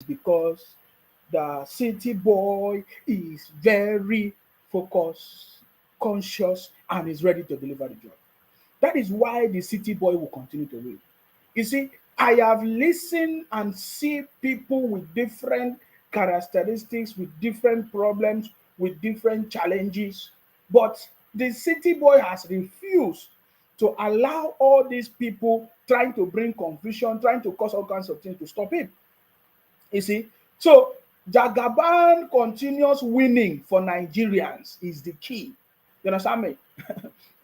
because the city boy is very focused, conscious, and is ready to deliver the job. That is why the city boy will continue to win. You see, I have listened and see people with different characteristics, with different problems, with different challenges. But the city boy has refused to allow all these people trying to bring confusion, trying to cause all kinds of things to stop him. You see, so Jagaban continuous winning for Nigerians is the key. You understand me?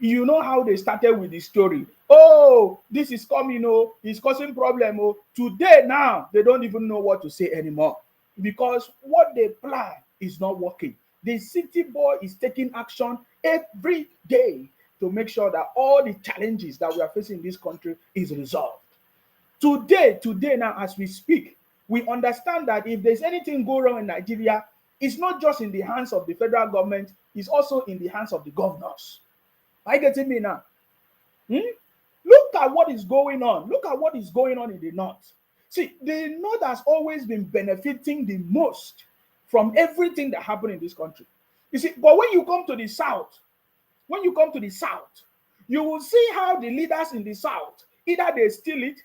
You know how they started with the story. Oh, this is coming, oh, it's causing problem. Oh, today now they don't even know what to say anymore because what they plan is not working. The city boy is taking action every day to make sure that all the challenges that we are facing in this country is resolved. Today now, as we speak, we understand that if there's anything go wrong in Nigeria, it's not just in the hands of the federal government, it's also in the hands of the governors. Are you getting me now? Hmm? Look at what is going on. Look at what is going on in the north. See, the north has always been benefiting the most from everything that happened in this country. You see, but when you come to the south, you will see how the leaders in the south either they steal it,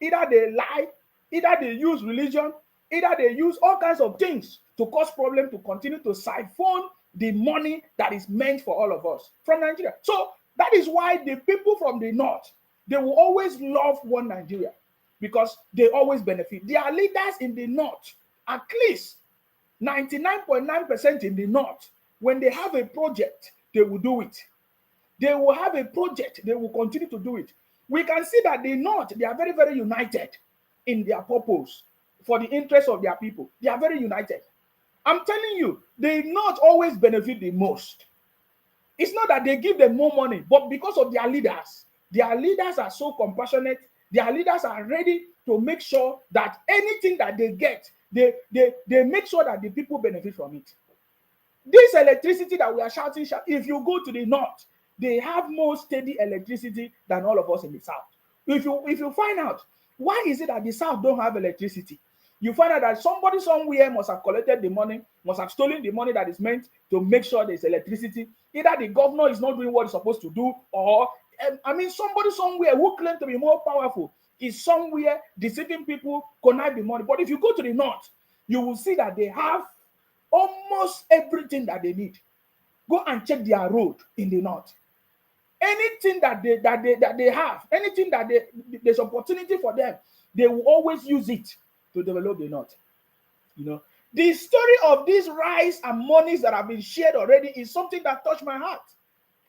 either they lie, either they use religion, either they use all kinds of things to cause problem to continue to siphon the money that is meant for all of us from Nigeria. So that is why the people from the north, they will always love one Nigeria because they always benefit. Their leaders in the north, at least 99.9% in the north, when they have a project, they will do it. They will have a project, they will continue to do it. We can see that the north, they are very, very united in their purpose for the interest of their people. They are very united. I'm telling you, they not always benefit the most. It's not that they give them more money, but because of their leaders are so compassionate, their leaders are ready to make sure that anything that they get, they make sure that the people benefit from it. This electricity that we are shouting, if you go to the north, they have more steady electricity than all of us in the south. If you find out why is it that the south don't have electricity, you find out that somebody somewhere must have collected the money, must have stolen the money that is meant to make sure there's electricity. Either the governor is not doing what he's supposed to do, or somebody somewhere who claims to be more powerful is somewhere deceiving people, connive the money. But if you go to the north, you will see that they have almost everything that they need. Go and check their road in the north. Anything that they have, anything that there's opportunity for them, they will always use it to develop the north. You know, the story of these rice and monies that have been shared already is something that touched my heart.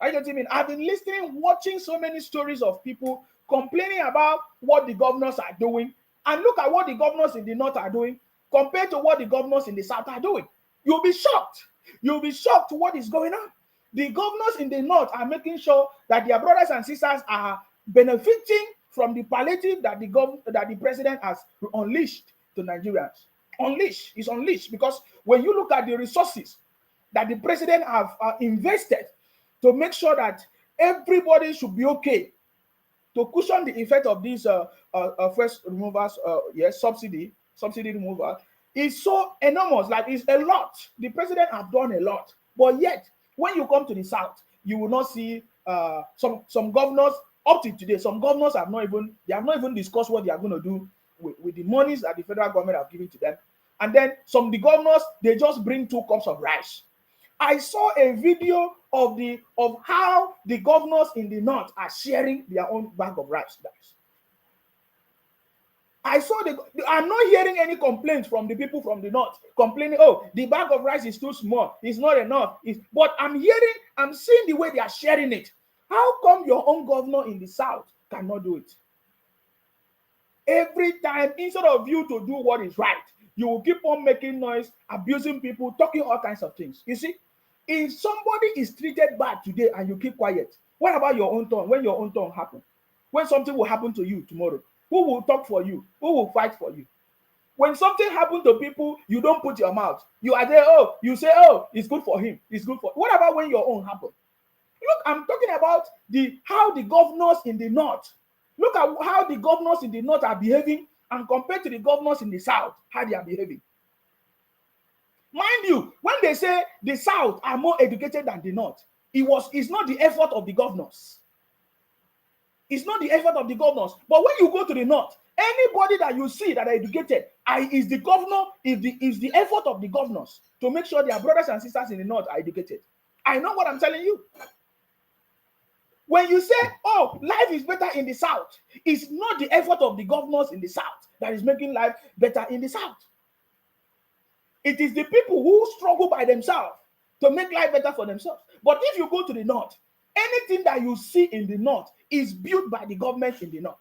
I don't mean I've been listening, watching so many stories of people complaining about what the governors are doing, and look at what the governors in the north are doing compared to what the governors in the south are doing. You'll be shocked. You'll be shocked to what is going on. The governors in the north are making sure that their brothers and sisters are benefiting from the palliative that the president has unleashed to Nigerians. Unleashed because when you look at the resources that the president have invested to make sure that everybody should be okay, to cushion the effect of these first removers, subsidy removal, is so enormous. Like, it's a lot. The president have done a lot, but yet when you come to the south, you will not see some governors up to today. Some governors have not even discussed what they are going to do with the monies that the federal government have given to them. And then some of the governors, they just bring 2 cups of rice. I saw a video of how the governors in the north are sharing their own bag of rice. I'm not hearing any complaints from the people from the north complaining, oh, the bag of rice is too small, it's not enough. But I'm seeing the way they are sharing it. How come your own governor in the south cannot do it? Every time, instead of you to do what is right, you will keep on making noise, abusing people, talking all kinds of things. You see, if somebody is treated bad today and you keep quiet, what about your own turn? When your own turn happens, when something will happen to you tomorrow, who will talk for you? Who will fight for you? When something happens to people, you don't put your mouth. You are there, you say, it's good for him. It's good for. What about when your own happens? Look, I'm talking about how the governors in the north. Look at how the governors in the north are behaving and compare to the governors in the south, how they are behaving. Mind you, when they say the south are more educated than the north, it's not the effort of the governors. It's not the effort of the governors. But when you go to the north, anybody that you see that are educated is the governor, is the effort of the governors to make sure their brothers and sisters in the north are educated. I know what I'm telling you. When you say, oh, life is better in the south, it's not the effort of the governors in the south that is making life better in the south. It is the people who struggle by themselves to make life better for themselves. But if you go to the north, anything that you see in the north is built by the government in the north.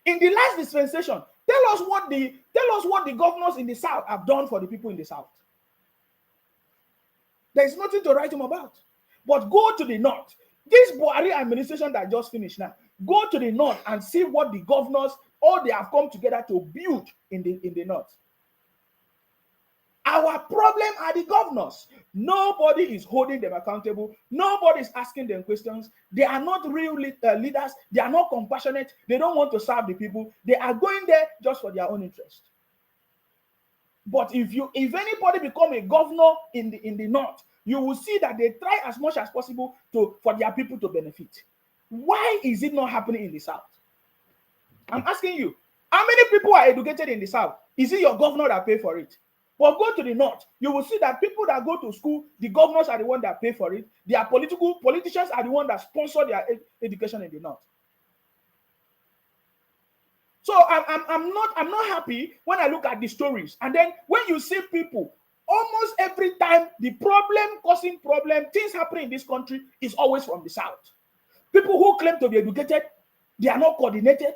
In the last dispensation, tell us what the governors in the south have done for the people in the south. There is nothing to write home about. But go to the north. This Buhari administration that just finished now, go to the north and see what the governors, all they have come together to build in the north. Our problem are the governors. Nobody is holding them accountable. Nobody is asking them questions. They are not real leaders. They are not compassionate. They don't want to serve the people. They are going there just for their own interest. But if anybody become a governor in the north, you will see that they try as much as possible for their people to benefit. Why is it not happening in the south? I'm asking you, how many people are educated in the south? Is it your governor that pay for it? But go to the north, you will see that people that go to school, the governors are the ones that pay for it. Their politicians are the ones that sponsor their education in the north. So I'm not happy when I look at the stories. And then when you see people, almost every time the causing problem, things happening in this country is always from the south. People who claim to be educated, they are not coordinated.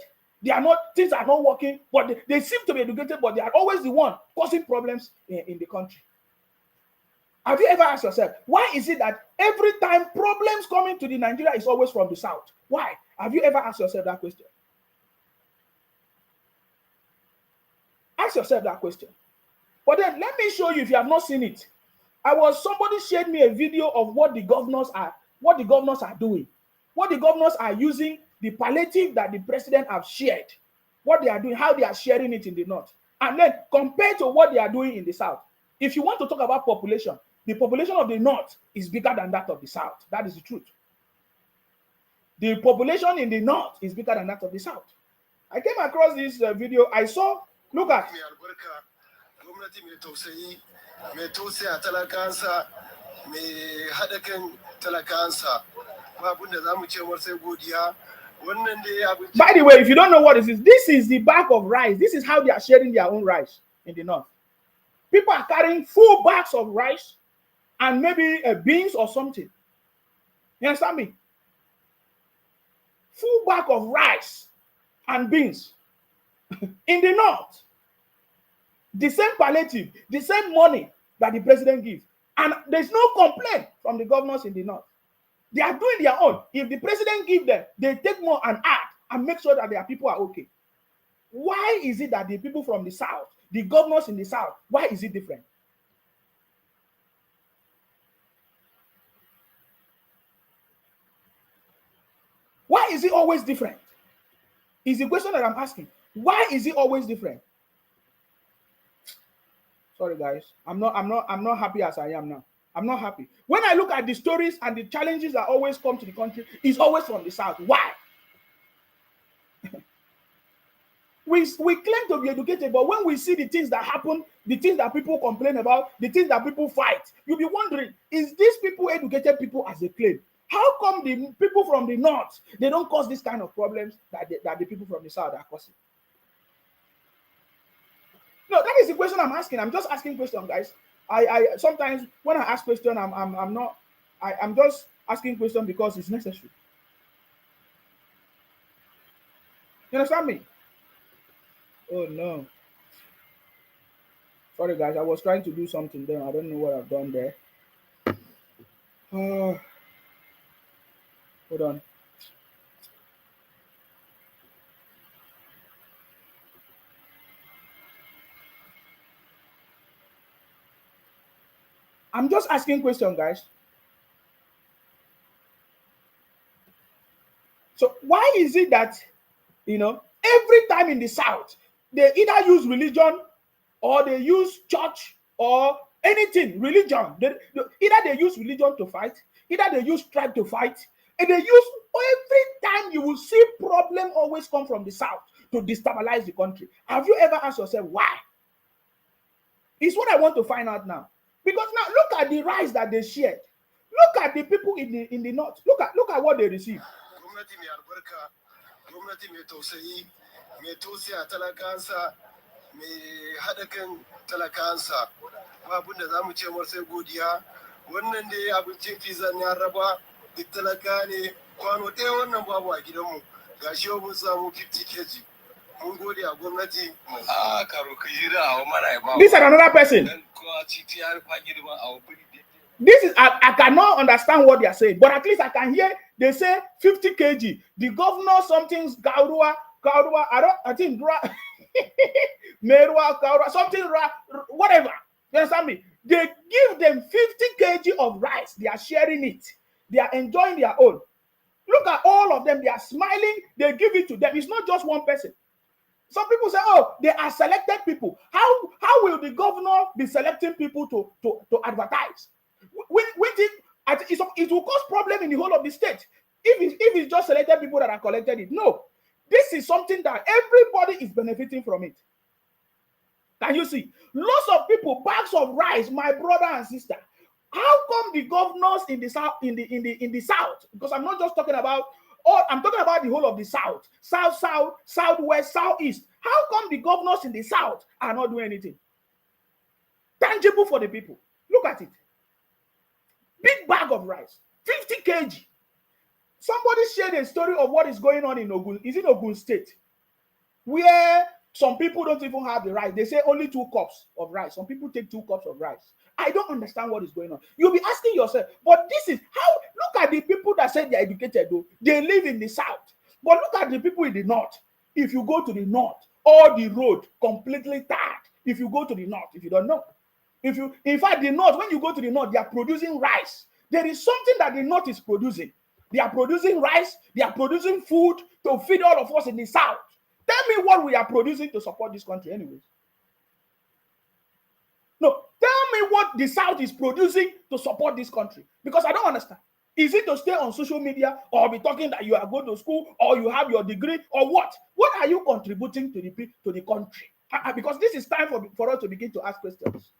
Things are not working, but they seem to be educated, but they are always the one causing problems in the country. Have you ever asked yourself, why is it that every time problems coming to the Nigeria is always from the south? Why? Have you ever asked yourself that question? Ask yourself that question. But then let me show you, if you have not seen it. Somebody shared me a video of what the governors are doing. What the governors are using, the palliative that the president have shared, what they are doing, how they are sharing it in the north. And then compared to what they are doing in the south. If you want to talk about population, the population of the north is bigger than that of the south. That is the truth. The population in the north is bigger than that of the south. I came across this video. I saw, look at. By the way, if you don't know what this is the bag of rice. This is how they are sharing their own rice in the north. People are carrying full bags of rice and maybe beans or something. You understand me? Full bag of rice and beans in the north. The same palliative, the same money that the president gives. And there's no complaint from the governors in the north. They are doing their own. If the president gives them, they take more and add and make sure that their people are okay. Why is it that the people from the south, the governors in the south, why is it different? Why is it always different? Is the question that I'm asking. Why is it always different? Sorry, guys. I'm not happy as I am now. I'm not happy. When I look at the stories and the challenges that always come to the country, it's always from the south. Why? We claim to be educated, but when we see the things that happen, the things that people complain about, the things that people fight, you'll be wondering, is these people educated people as they claim? How come the people from the north, they don't cause this kind of problems that the people from the south are causing? No, that is the question I'm asking. I'm just asking questions, guys. I sometimes when I ask questions, I'm just asking questions because it's necessary. You understand me? Oh no. Sorry guys, I was trying to do something there. I don't know what I've done there. Hold on. I'm just asking questions, guys. So why is it that, every time in the South, they either use religion or they use church or anything, religion. Either they use religion to fight, either they use tribe to fight, and they use, every time you will see problem always come from the South to destabilize the country. Have you ever asked yourself why? It's what I want to find out now. Because now look at the rice that they shared. Look at the people in the north. Look at what they receive. Wannan dai abincin pizza ne an raba duk talaka ne kwano ɗaya wannan babu a gidanmu gashi yau mun samu 50 kg mun gode a gwamnati karo ka jira a mana ba. This is another person. This is I cannot understand what they are saying, but at least I can hear they say 50 kg. The governor something Kaurua, I think Merua, Kaurua, something whatever. You understand me? They give them 50 kg of rice. They are sharing it. They are enjoying their own. Look at all of them. They are smiling. They give it to them. It's not just one person. Some people say, oh, they are selected people. How will the governor be selecting people to advertise? It will cause problem in the whole of the state. If it's just selected people that are collected it. No. This is something that everybody is benefiting from it. Can you see? Lots of people, bags of rice, my brother and sister. How come the governors in the south, in the south? Because I'm not just talking about I'm talking about the whole of the south, southwest, southeast. How come the governors in the south are not doing anything tangible for the people? Look at it. Big bag of rice, 50 kg. Somebody shared a story of what is going on in Ogun. Is it Ogun State? Where some people don't even have the rice. They say only 2 cups of rice. Some people take 2 cups of rice. I don't understand what is going on. You'll be asking yourself, but this is how, look at the people that say they're educated, though. They live in the south. But look at the people in the north. If you go to the north, all the road completely tarred. If you go to the north, if you don't know. In fact, the north, when you go to the north, they are producing rice. There is something that the north is producing. They are producing rice. They are producing food to feed all of us in the south. Tell me what we are producing to support this country anyways. No, tell me what the South is producing to support this country. Because I don't understand. Is it to stay on social media or be talking that you are going to school or you have your degree or what? What are you contributing to the country? Because this is time for us to begin to ask questions.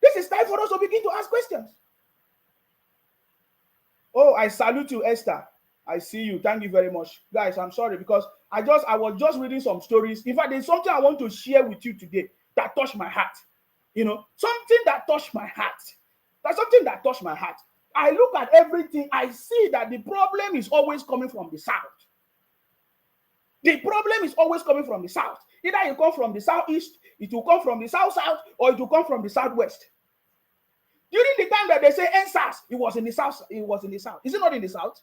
This is time for us to begin to ask questions. Oh, I salute you, Esther. I see you. Thank you very much. Guys, I'm sorry because I was just reading some stories. In fact, there's something I want to share with you today that touched my heart. Something that touched my heart. That's something that touched my heart. I look at everything. I see that the problem is always coming from the south. The problem is always coming from the south. Either you come from the southeast, it will come from the south, or it will come from the southwest. During the time that they say NSAS, it was in the south. It was in the south. Is it not in the south?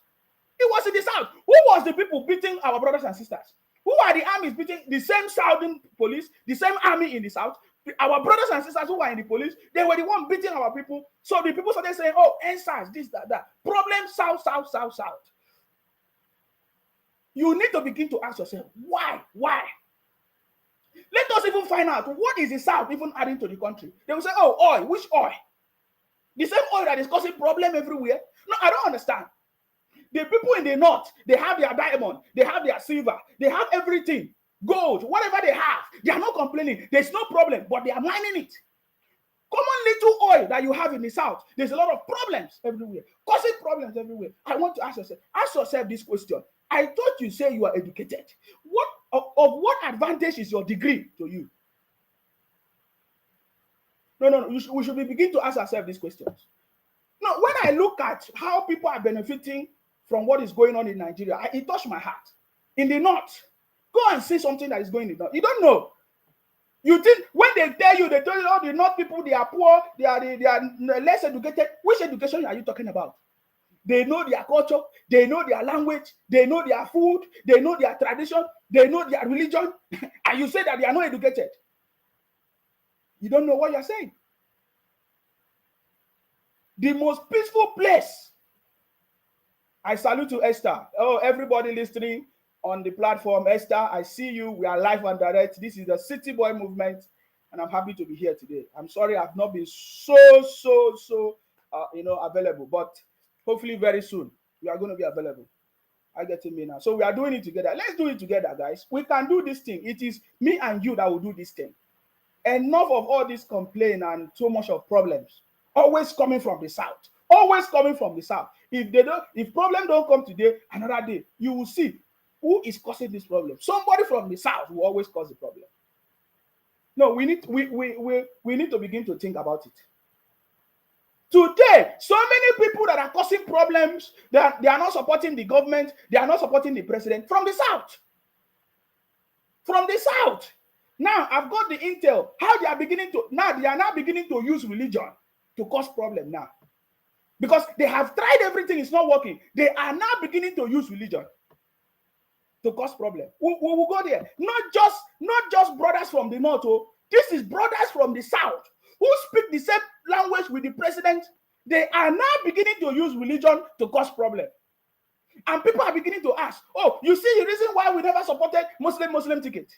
It was in the south. Who was the people beating our brothers and sisters? Who are the armies beating? The same southern police, the same army in the south. Our brothers and sisters who were in the police, they were the one beating our people. So the people started saying, oh, NSAS, this, that. Problem, south. You need to begin to ask yourself, why? Let us even find out what is the south even adding to the country. They will say, oh, oil. Which oil? The same oil that is causing problem everywhere? No, I don't understand. The people in the north, they have their diamond, they have their silver, they have everything, gold, whatever they have. They are not complaining. There's no problem, but they are mining it. Common little oil that you have in the south, there's a lot of problems everywhere, causing problems everywhere. I want to ask yourself this question. I thought you say you are educated. What of what advantage is your degree to you? No. We should begin to ask ourselves these questions. No, when I look at how people are benefiting from what is going on in Nigeria, it touched my heart. In the north, go and see something that is going on. You don't know. You think when they tell you, oh, the north people, they are poor, they are less educated. Which education are you talking about? They know their culture, they know their language, they know their food, they know their tradition, they know their religion, and you say that they are not educated. You don't know what you're saying. The most peaceful place I salute to Esther. Oh, everybody listening on the platform, Esther, I see you. We are live and direct. This is the City Boy movement, and I'm happy to be here today. I'm sorry I've not been so available, but hopefully very soon we are going to be available. I get me now. So we are doing it together. Let's do it together, guys. We can do this thing. It is me and you that will do this thing. Enough of all this complaint and so much of problems. Always coming from the south. Always coming from the south. If problem don't come today, another day, you will see who is causing this problem. Somebody from the south will always cause the problem. No, we need to begin to think about it. Today, so many people that are causing problems, they are not supporting the government, they are not supporting the president from the south. From the south. Now, I've got the intel, how they are now beginning to use religion to cause problem now. Because they have tried everything, it's not working. They are now beginning to use religion to cause problem. We will go there. Not just brothers from the north. Oh, this is brothers from the south who speak the same language with the president. They are now beginning to use religion to cause problem. And people are beginning to ask, oh, you see the reason why we never supported Muslim ticket?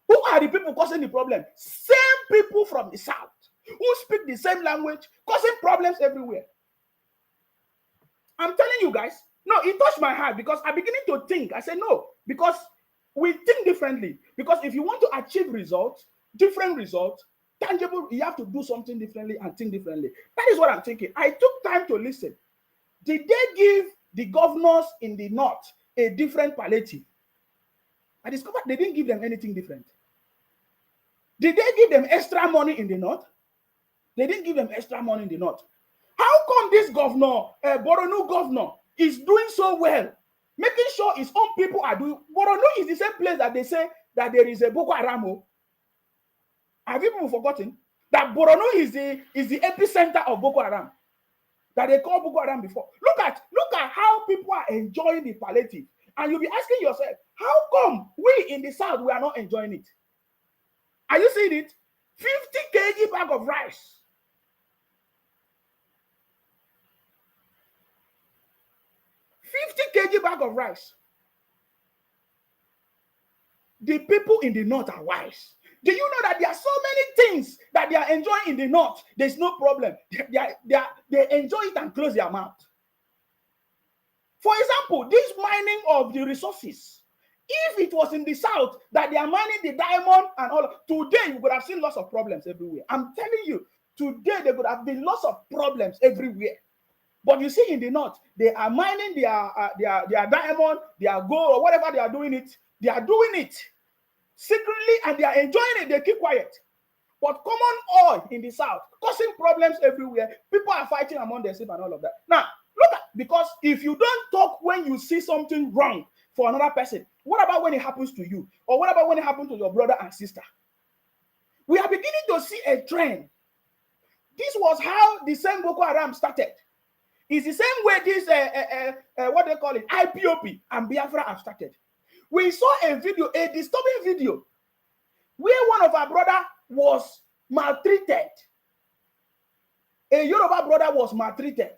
Who are the people causing the problem? Same people from the south who speak the same language, causing problems everywhere. I'm telling you guys, no, it touched my heart because I'm beginning to think. I said, no, because we think differently. Because if you want to achieve results, different results, tangible, you have to do something differently and think differently. That is what I'm thinking. I took time to listen. Did they give the governors in the north a different palliative? I discovered they didn't give them anything different. Did they give them extra money in the north? They didn't give them extra money in the north. How come this governor, Borno governor, is doing so well, making sure his own people are doing? Borno is the same place that they say that there is a Boko Haram. Have you people forgotten that Borno is the epicenter of Boko Haram? That they call Boko Haram before. Look at how people are enjoying the palliative, and you'll be asking yourself, how come we in the south we are not enjoying it? Are you seeing it? 50 kg bag of rice. 50 kg bag of rice. The people in the north are wise. Do you know that there are so many things that they are enjoying in the north? There's no problem. They enjoy it and close their mouth. For example, this mining of the resources. If it was in the south that they are mining the diamond and all, today you would have seen lots of problems everywhere. I'm telling you, today there would have been lots of problems everywhere. But you see, in the north, they are mining their diamond, their gold, or whatever they are doing it. They are doing it secretly and they are enjoying it. They keep quiet. But common oil in the south, causing problems everywhere. People are fighting among themselves and all of that. Now, look at, because if you don't talk when you see something wrong for another person, what about when it happens to you? Or what about when it happens to your brother and sister? We are beginning to see a trend. This was how the same Boko Haram started. It's the same way this, what they call it, IPOP and Biafra have started. We saw a video, a disturbing video, where one of our brother was maltreated. A Yoruba brother was maltreated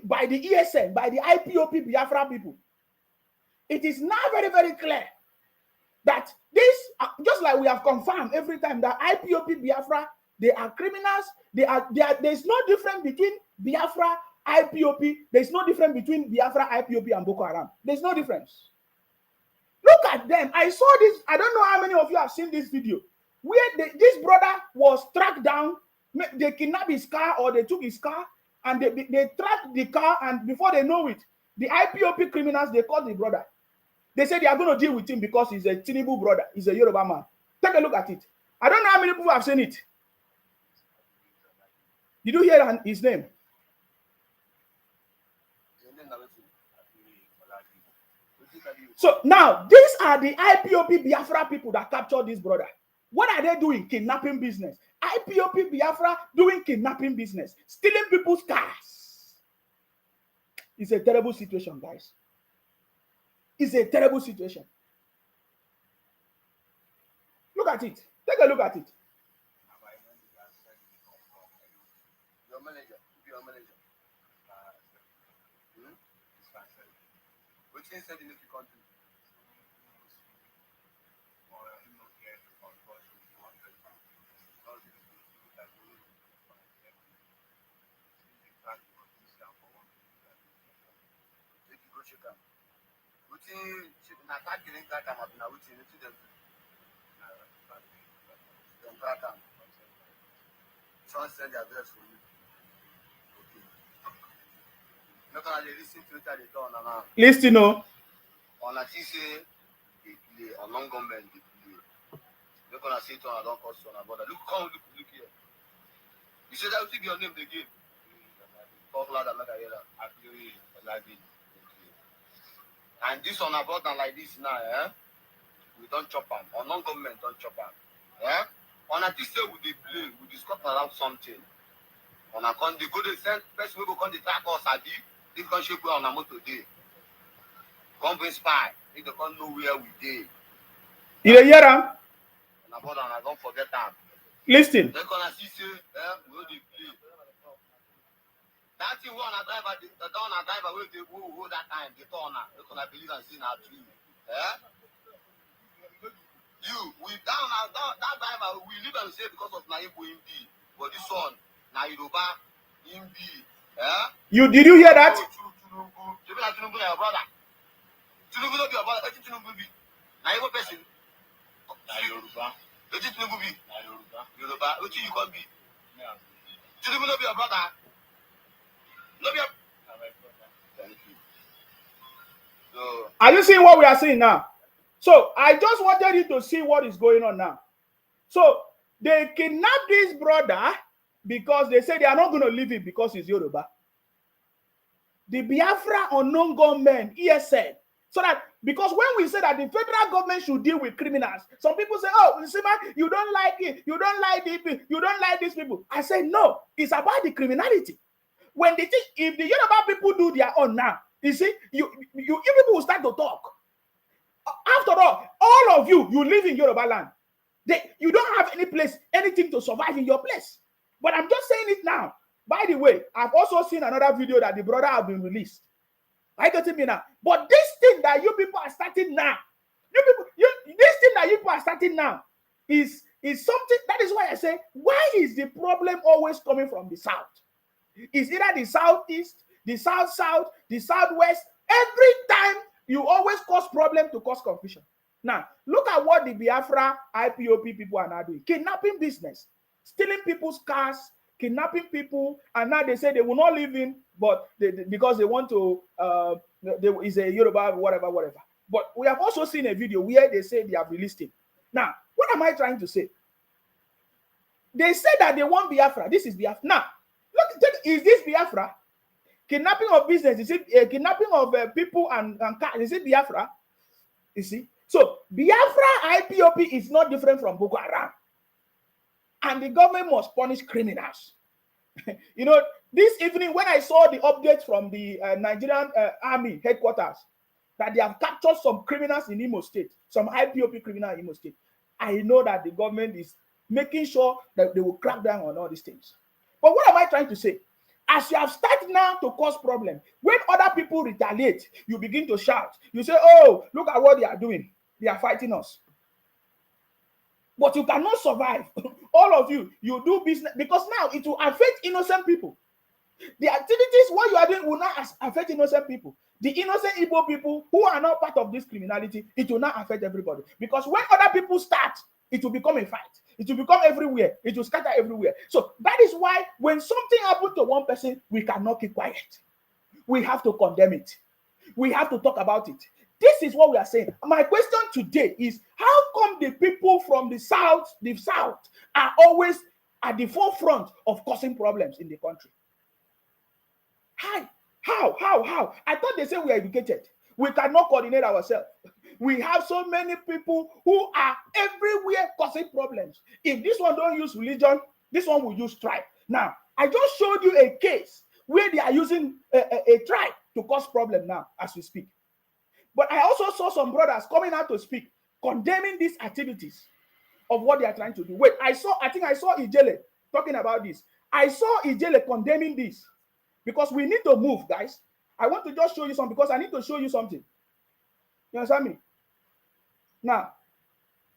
by the ESN, by the IPOP Biafra people. It is now very, very clear that this, just like we have confirmed every time that IPOP Biafra, they are criminals. There's no difference between Biafra, IPOP. There's no difference between Biafra, IPOP, and Boko Haram. There's no difference. Look at them. I saw this. I don't know how many of you have seen this video where this brother was tracked down. They kidnapped his car or they took his car and they tracked the car, and before they know it, the IPOP criminals, they caught the brother. They said they are going to deal with him because he's a Tinubu brother. He's a Yoruba man. Take a look at it. I don't know how many people have seen it. Did you hear his name? So now, these are the IPOP Biafra people that captured this brother. What are they doing? Kidnapping business. IPOP Biafra doing kidnapping business. Stealing people's cars. It's a terrible situation, guys. It's a terrible situation. Look at it. Take a look at it. things said in the country. Someone send the address for you. Okay. Not gonna listen to it at the turn now. Listen, no. On a say they play, on non government they play. Not gonna say it on a don't cost on a brother. Look here. You said that will be your name again. Talk louder, make I hear that. Actually, like it. And this on about like this now, we don't chop them. Or non-government don't chop them. On a this say we dey play, we discuss around something. On a con they go they send person we go con the track us abi. They can shape on a motor day. Come bring spy. They don't know where we dey. You dey hear am? On about and I don't forget them. Listen. They gonna see say, we go dey play. That thing we on a driver, we hold that time, the turner. They gonna believe and see now true. That driver, we live and say because of Naibu Imbi. But this one, Nairoba Imbi. Did you hear that? Tinubu, your brother. Tinubu no be your brother. Eti Tinubu be. Nairobi person. Yoruba. Eti Tinubu be. Yoruba. Eti you can be. Tinubu no be your brother. No be your. Thank you. So. Are you seeing what we are seeing now? So I just wanted you to see what is going on now. So they kidnapped this brother because they say they are not going to leave him because he's Yoruba. The Biafra unknown gunmen, ESN, so that because when we say that the federal government should deal with criminals, some people say, "Oh, you don't like it, you don't like it, you don't like these people." I say, no, it's about the criminality. When they think if the Yoruba people do their own now, you see, you people will start to talk. After all of you live in Yoruba land. You don't have any place, anything to survive in your place. But I'm just saying it now. By the way, I've also seen another video that the brother have been released. I got me now. But this thing that you people are starting now, this thing that you people are starting now is something. That is why I say, why is the problem always coming from the south? It's either the southeast, the south, the southwest. Every time you always cause problem to cause confusion. Now, look at what the Biafra IPOP people are now doing. Kidnapping business, stealing people's cars, kidnapping people, and now they say they will not live in, but because they want to, is a Yoruba, whatever. But we have also seen a video where they say they have released him. Now, what am I trying to say? They say that they want Biafra. This is Biafra. Now, look, is this Biafra? Kidnapping of business, is it kidnapping of people and cars? Is it Biafra? You see? So, Biafra IPOP is not different from Boko Haram. And the government must punish criminals. You know, this evening when I saw the update from the Nigerian army headquarters that they have captured some criminals in Imo State, some IPOP criminals in Imo State, I know that the government is making sure that they will crack down on all these things. But what am I trying to say? As you have started now to cause problem, when other people retaliate, you begin to shout. You say, "Oh, look at what they are doing. They are fighting us." But you cannot survive. All of you do business because now it will affect innocent people. The activities what you are doing will not affect innocent people. The innocent Igbo people who are not part of this criminality, it will not affect everybody. Because when other people start, it will become a fight. It will become everywhere. It will scatter everywhere. So that is why when something happens to one person, we cannot keep quiet. We have to condemn it. We have to talk about it. This is what we are saying. My question today is, how come the people from the south are always at the forefront of causing problems in the country? How? I thought they said we are educated. We cannot coordinate ourselves. We have so many people who are everywhere causing problems. If this one don't use religion, this one will use tribe. Now, I just showed you a case where they are using a tribe to cause problem now as we speak. But I also saw some brothers coming out to speak, condemning these activities of what they are trying to do. Wait, I think I saw Ijele talking about this. I saw Ijele condemning this because we need to move, guys. I want to just show you something because I need to show you something. You understand me? Now,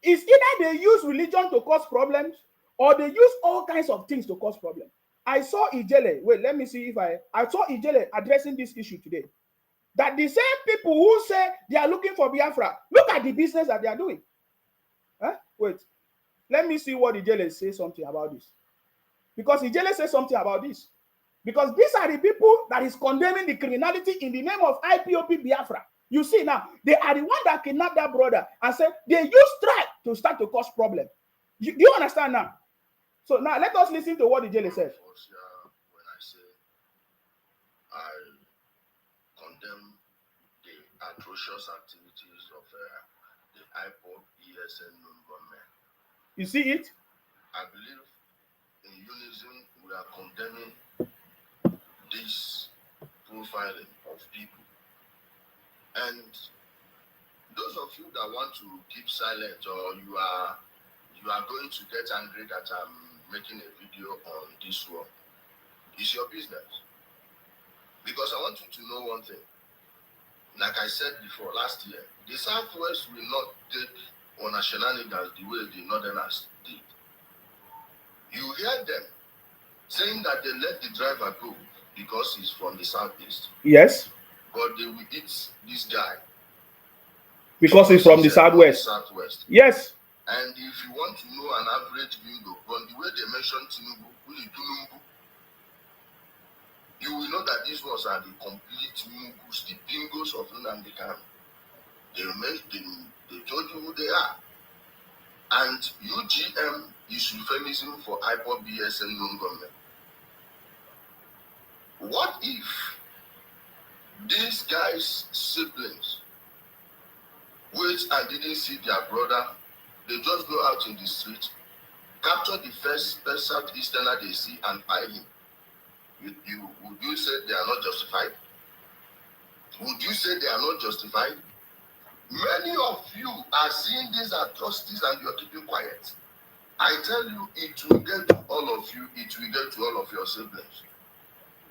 it's either they use religion to cause problems or they use all kinds of things to cause problems. I saw Ijele. Wait, let me see if I saw Ijele addressing this issue today. That the same people who say they are looking for Biafra, look at the business that they are doing. Huh? Wait, let me see what Ijele says something about this. Because Ijele says something about this. Because these are the people that is condemning the criminality in the name of IPOP Biafra. You see now, they are the one that kidnapped that brother and said they use strike to start to cause problem. Do you understand now? So now let us listen to what Ijele says. When I say I condemn the atrocious activities of the IPOP ESN government. You see it? I believe in unison we are condemning this profiling of people. And those of you that want to keep silent or you are going to get angry that I'm making a video on this one, it's your business. Because I want you to know one thing. Like I said before, last year, the Southwest will not take on a shenanigans the way the Northerners did. You hear them saying that they let the driver go because he's from the Southeast. Yes. But they will eat this guy because he's from the Southwest. Yes. And if you want to know an average bingo, from the way they mentioned Tinubu, you will know that these ones are the complete mungus, the bingos of Nnamdi Kanu. They told you who they are. And UGM is euphemism for IPOP BSN non-government. What if these guys' siblings, which I didn't see their brother, they just go out in the street, capture the first Southeasterner they see and buy him? Would you say they are not justified? Would you say they are not justified? Many of you are seeing these atrocities and you are keeping quiet. I tell you, it will get to all of you, it will get to all of your siblings.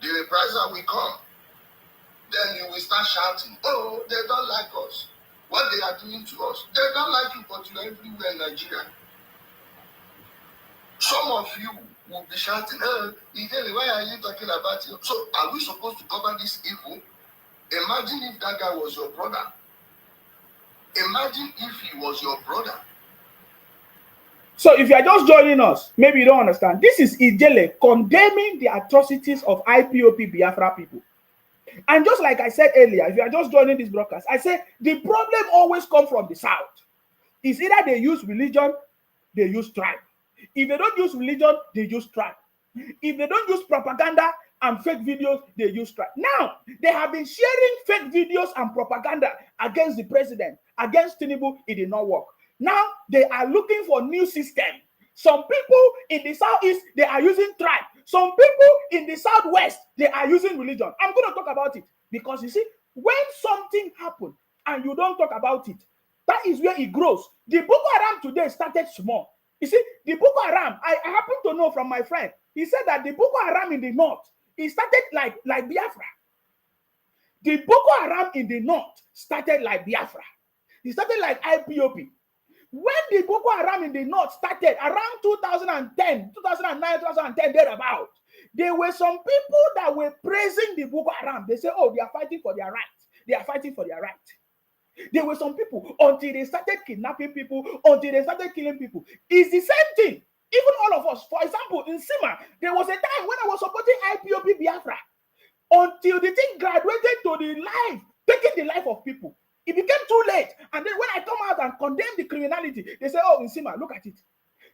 The reprisal will come. Then you will start shouting, oh, they don't like us. What they are doing to us. They don't like you, but you are everywhere in Nigeria. Some of you will be shouting, oh, why are you talking about it? So are we supposed to cover this evil? Imagine if that guy was your brother. Imagine if he was your brother. So if you are just joining us, maybe you don't understand. This is Ijele condemning the atrocities of IPOP Biafra people. And just like I said earlier, if you are just joining this broadcast, I say the problem always comes from the South. It's either they use religion, they use tribe. If they don't use religion, they use tribe. If they don't use propaganda and fake videos, they use tribe. Now, they have been sharing fake videos and propaganda against the president, against Tinubu. It did not work. Now, they are looking for new system. Some people in the Southeast, they are using tribe. Some people in the Southwest, they are using religion. I'm going to talk about it because you see, when something happens and you don't talk about it, that is where it grows. The Boko Haram today started small. You see, the Boko Haram, I happen to know from my friend, he said that the Boko Haram in the north, it started like Biafra. The Boko Haram in the north started like Biafra. It started like IPOP. When the Boko Haram in the north started around 2010, 2009, 2010, thereabout, there were some people that were praising the Boko Haram. They say, oh, they are fighting for their rights. They are fighting for their rights. There were some people until they started kidnapping people, until they started killing people. It's the same thing. Even all of us. For example, in Sima, there was a time when I was supporting IPOP Biafra until the thing graduated to the life, taking the life of people. It became too late. And then when I come out and condemn the criminality, they say, oh, in Sima, look at it.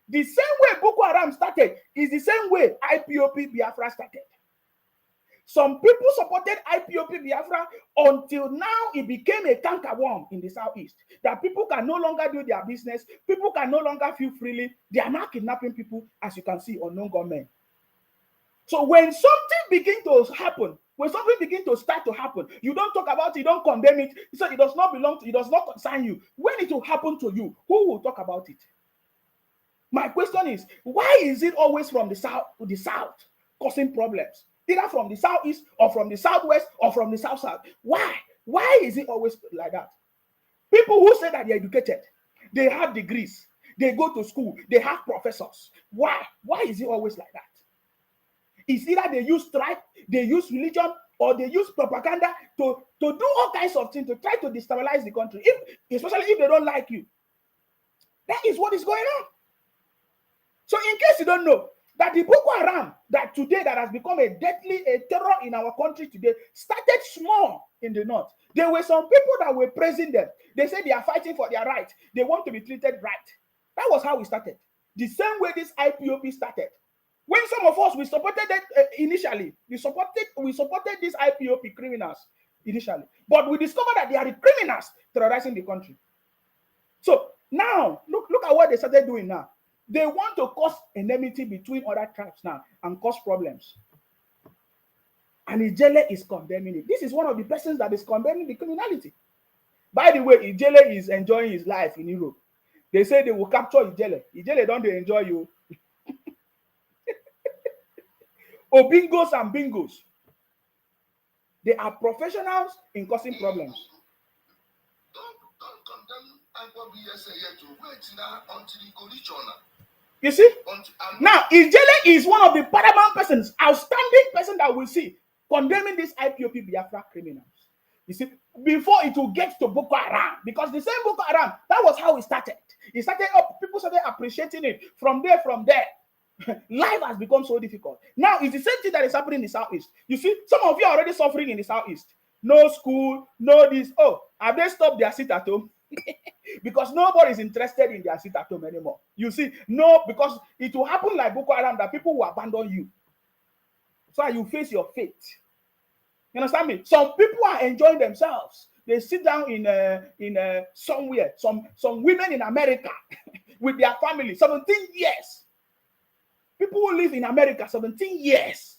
The same way Boko Haram started is the same way IPOP Biafra started. Some people supported IPOP Biafra until now it became a cankerworm in the Southeast. That people can no longer do their business. People can no longer feel freely. They are now kidnapping people, as you can see, unknown gunmen. So when something begins to happen, when something begins to start to happen, you don't talk about it, you don't condemn it. So it does not belong to you, it does not concern you. When it will happen to you, who will talk about it? My question is, why is it always from the south causing problems? Either from the Southeast or from the Southwest or from the South. Why? Why is it always like that? People who say that they're educated, they have degrees, they go to school, they have professors. Why? Why is it always like that? It's either they use tribe, they use religion, or they use propaganda to do all kinds of things to try to destabilize the country, especially if they don't like you. That is what is going on. So in case you don't know, that the Boko Haram that today that has become a terror in our country today started small in the north. There were some people that were praising them. They said they are fighting for their right. They want to be treated right. That was how we started. The same way this IPOP started. When some of us, we supported it initially. We supported these IPOP criminals initially. But we discovered that they are the criminals terrorizing the country. So now, look at what they started doing now. They want to cause enmity between other tribes now and cause problems. And Ijele is condemning it. This is one of the persons that is condemning the criminality. By the way, Ijele is enjoying his life in Europe. They say they will capture Ijele. Ijele don't they enjoy you? Obingos and bingos. They are professionals in causing problems. Don't condemn IPOB yet to wait now until the collision. You see? Now, Ijele is one of the paramount persons, outstanding person that we see condemning these IPOP Biafra criminals. You see, before it will get to Boko Haram, because the same Boko Haram, that was how it started. It started up, people started appreciating it. From there, life has become so difficult. Now, it's the same thing that is happening in the Southeast. You see, some of you are already suffering in the Southeast. No school, no this. Oh, have they stopped their sit at home? Because nobody is interested in their sit at home anymore. You see, no, because it will happen like Boko Haram that people will abandon you. So you face your fate. You understand me? Some people are enjoying themselves. They sit down in somewhere. Some women in America with their family, 17 years. People who live in America, 17 years,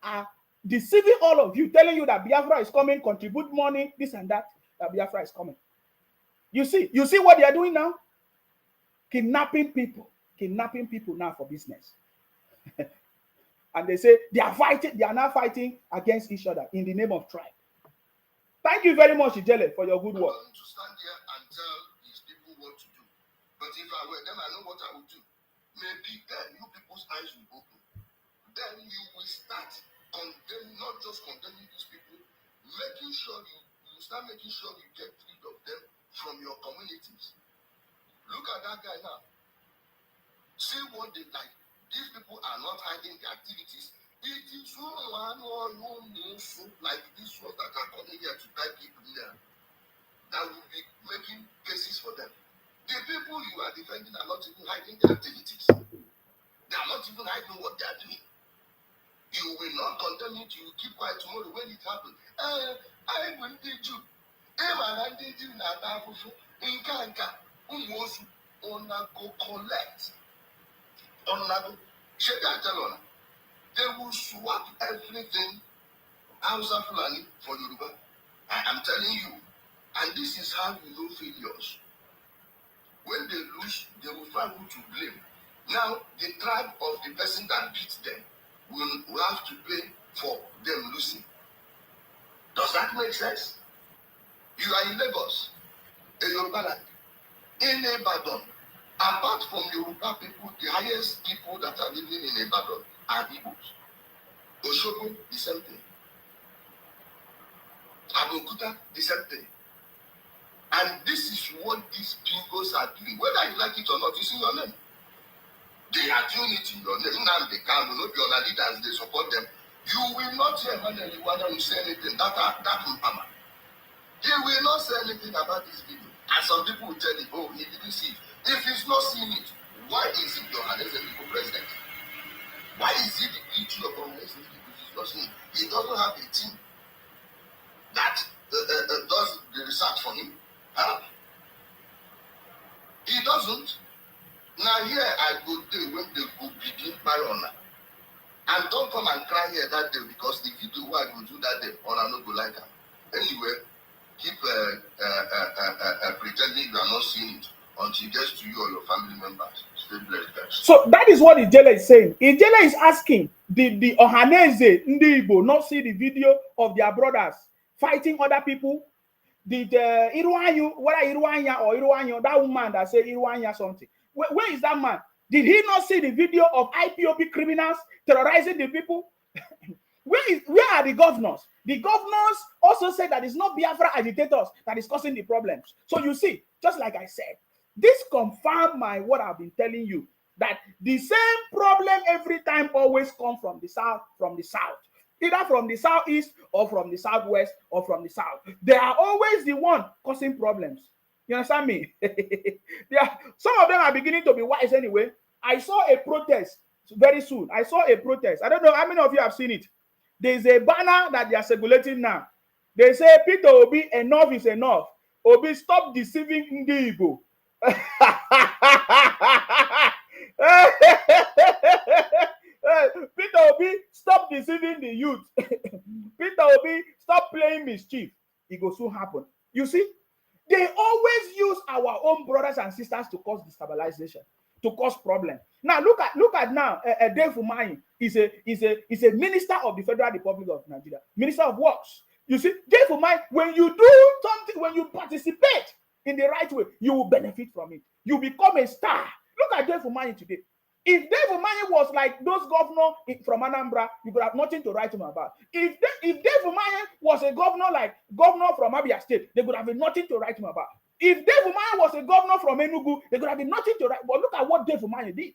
are deceiving all of you, telling you that Biafra is coming, contribute money, this and that Biafra is coming. You see what they are doing now? Kidnapping people now for business. And they say they are now fighting against each other in the name of tribe. Thank you very much, Ijele, for your good work. I'm going to stand here and tell these people what to do. But if I were them, I know what I would do. Maybe then you people's eyes will open. Then you will start condemning, not just condemning these people, making sure you start making sure you get rid of them from your communities. Look at that guy now. See what they like. These people are not hiding their activities. It is one or no like this ones that are coming here to buy people there that will be making cases for them. The people you are defending are not even hiding their activities. They are not even hiding what they are doing. You will not condemn it. You will keep quiet tomorrow when it happens. I will need you. I did you now. In Kanka, on go collect. On go shake and tell. They will swap everything Hausa Fulani for Yoruba. I am telling you. And this is how you know failures. When they lose, they will find who to blame. Now, the tribe of the person that beats them will have to pay for them losing. Does that make sense? You are in Lagos, in Yoruba land, in Ibadan. Apart from Yoruba people, the highest people that are living in Ibadan are Igbos. Oshogo, the same thing. Abeokuta, the same thing. And this is what these bingos are doing. Whether you like it or not, it's in your name. They are doing it in your name. Now they can not be on leaders, they support them. You will not hear Emmanuel Iwada say anything. That will hammer. He will not say anything about this video. And some people will tell him, oh, he didn't see it. If he's not seeing it, why is it your Johannesburg president? Why is it the beauty of Johannesburg if he's not seeing it? He doesn't have a team that does the research for him. Huh? He doesn't. Now here I go there when they go begin by honor. And don't come and cry here that day because the video why I go do that day or I not go like that. Anyway, keep pretending you are not seeing it until it gets to you or your family members. Stay blessed, guys. So that is what Ijele is saying. Ijele is asking, did the Ohaneze Ndi Igbo not see the video of their brothers fighting other people? Did Iruanyu, whether Iruanya or Iruanyo, that woman that said Iruanya something, where is that man? Did he not see the video of IPOB criminals terrorizing the people? Where are the governors? The governors also said that it's not Biafra agitators that is causing the problems. So you see, just like I said, this confirms what I've been telling you, that the same problem every time always comes from the south, either from the southeast or from the southwest or from the south. They are always the one causing problems. You understand me? Some of them are beginning to be wise anyway. I saw a protest very soon. I saw a protest. I don't know how many of you have seen it. There's a banner that they are circulating now. They say, Peter Obi, enough is enough. Obi, stop deceiving Ndi Igbo. Peter Obi, stop deceiving the youth. Peter Obi, stop playing mischief. It will soon happen. You see, they always use our own brothers and sisters to cause destabilization, to cause problems. Now look at now. Dave Umahi is a minister of the Federal Republic of Nigeria, Minister of Works. You see, Dave Umahi, when you do something, when you participate in the right way, you will benefit from it. You become a star. Look at Dave Umahi today. If Dave Umahi was like those governors from Anambra, you could have nothing to write him about. If Dave Umahi was a governor like governor from Abia State, they could have been nothing to write him about. If Dave Umahi was a governor from Enugu, they could have been nothing to write. But look at what Dave Umahi did.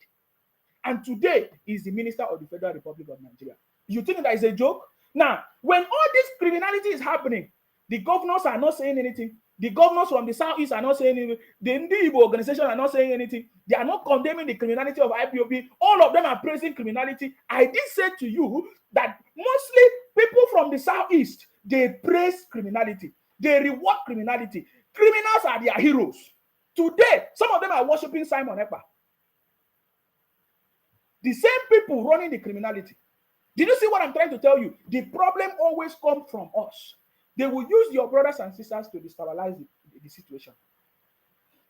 And today, he's the minister of the Federal Republic of Nigeria. You think that is a joke? Now, when all this criminality is happening, the governors are not saying anything. The governors from the southeast are not saying anything. The Ndi Igbo organization are not saying anything. They are not condemning the criminality of IPOB. All of them are praising criminality. I did say to you that mostly people from the southeast, they praise criminality. They reward criminality. Criminals are their heroes. Today, some of them are worshiping Simon Ekpa. The same people running the criminality. Did you see what I'm trying to tell you? The problem always comes from us. They will use your brothers and sisters to destabilize the situation.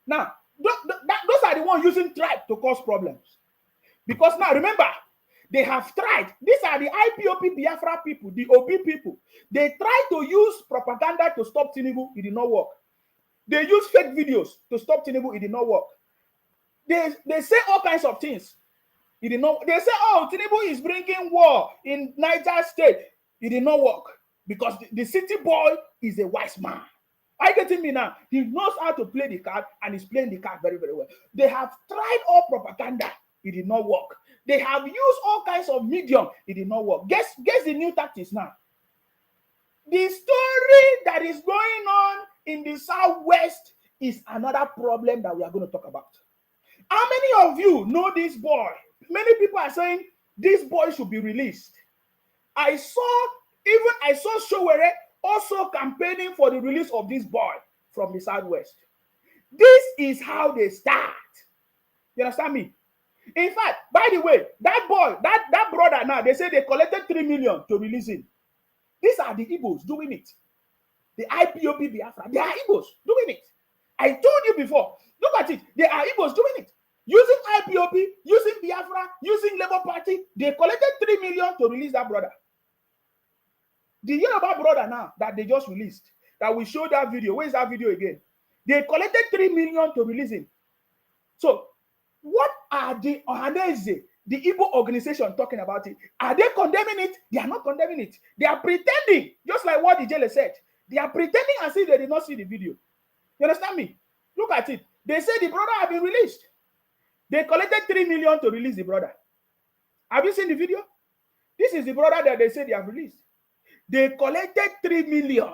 Now, those are the ones using tribe to cause problems. Because now, remember, they have tried. These are the IPOP Biafra people, the OB people. They tried to use propaganda to stop Tinubu. It did not work. They use fake videos to stop Tinubu. It did not work. They say all kinds of things. It did not. They say, oh, Tinubu is bringing war in Niger State. It did not work because the city boy is a wise man. Are you getting me now? He knows how to play the card and he's playing the card very, very well. They have tried all propaganda. It did not work. They have used all kinds of medium. It did not work. Guess the new tactics now. The story that is going on in the Southwest is another problem that we are going to talk about. How many of you know this boy? Many people are saying this boy should be released. I saw Showere also campaigning for the release of this boy from the Southwest. This is how they start. You understand me? In fact, by the way, that boy, that brother now, they say they collected 3 million to release him. These are the Igbos doing it. The IPOB Biafra, they are Igbos doing it. I told you before, look at it. They are Igbos doing it. Using IPOB, using Biafra, using Labour Party, they collected 3 million to release that brother. The Yoruba brother now that they just released, that we showed that video. Where is that video again? They collected 3 million to release him. So, what are the Ohanese, the Igbo organization, talking about it? Are they condemning it? They are not condemning it. They are pretending, just like what the jailer said. They are pretending as if they did not see the video. You understand me? Look at it. They say the brother has been released. They collected 3 million to release the brother. Have you seen the video? This is the brother that they say they have released. They collected 3 million.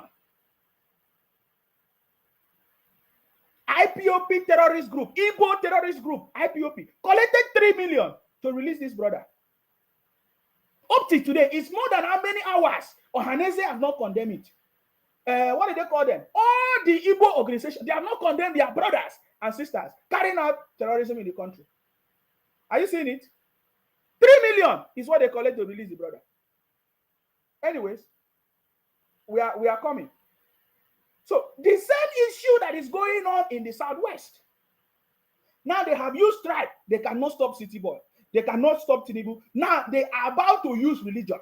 IPOP terrorist group, Igbo terrorist group, IPOP, collected 3 million to release this brother. Up to today, it's more than how many hours Ohanese have not condemned it. What do they call them? All the Igbo organizations, they have not condemned their brothers and sisters carrying out terrorism in the country. Are you seeing it? 3 million is what they collect to release the brother. Anyways, we are coming. So the same issue that is going on in the Southwest. Now they have used tribe. They cannot stop City Boy. They cannot stop Tinubu. Now they are about to use religion.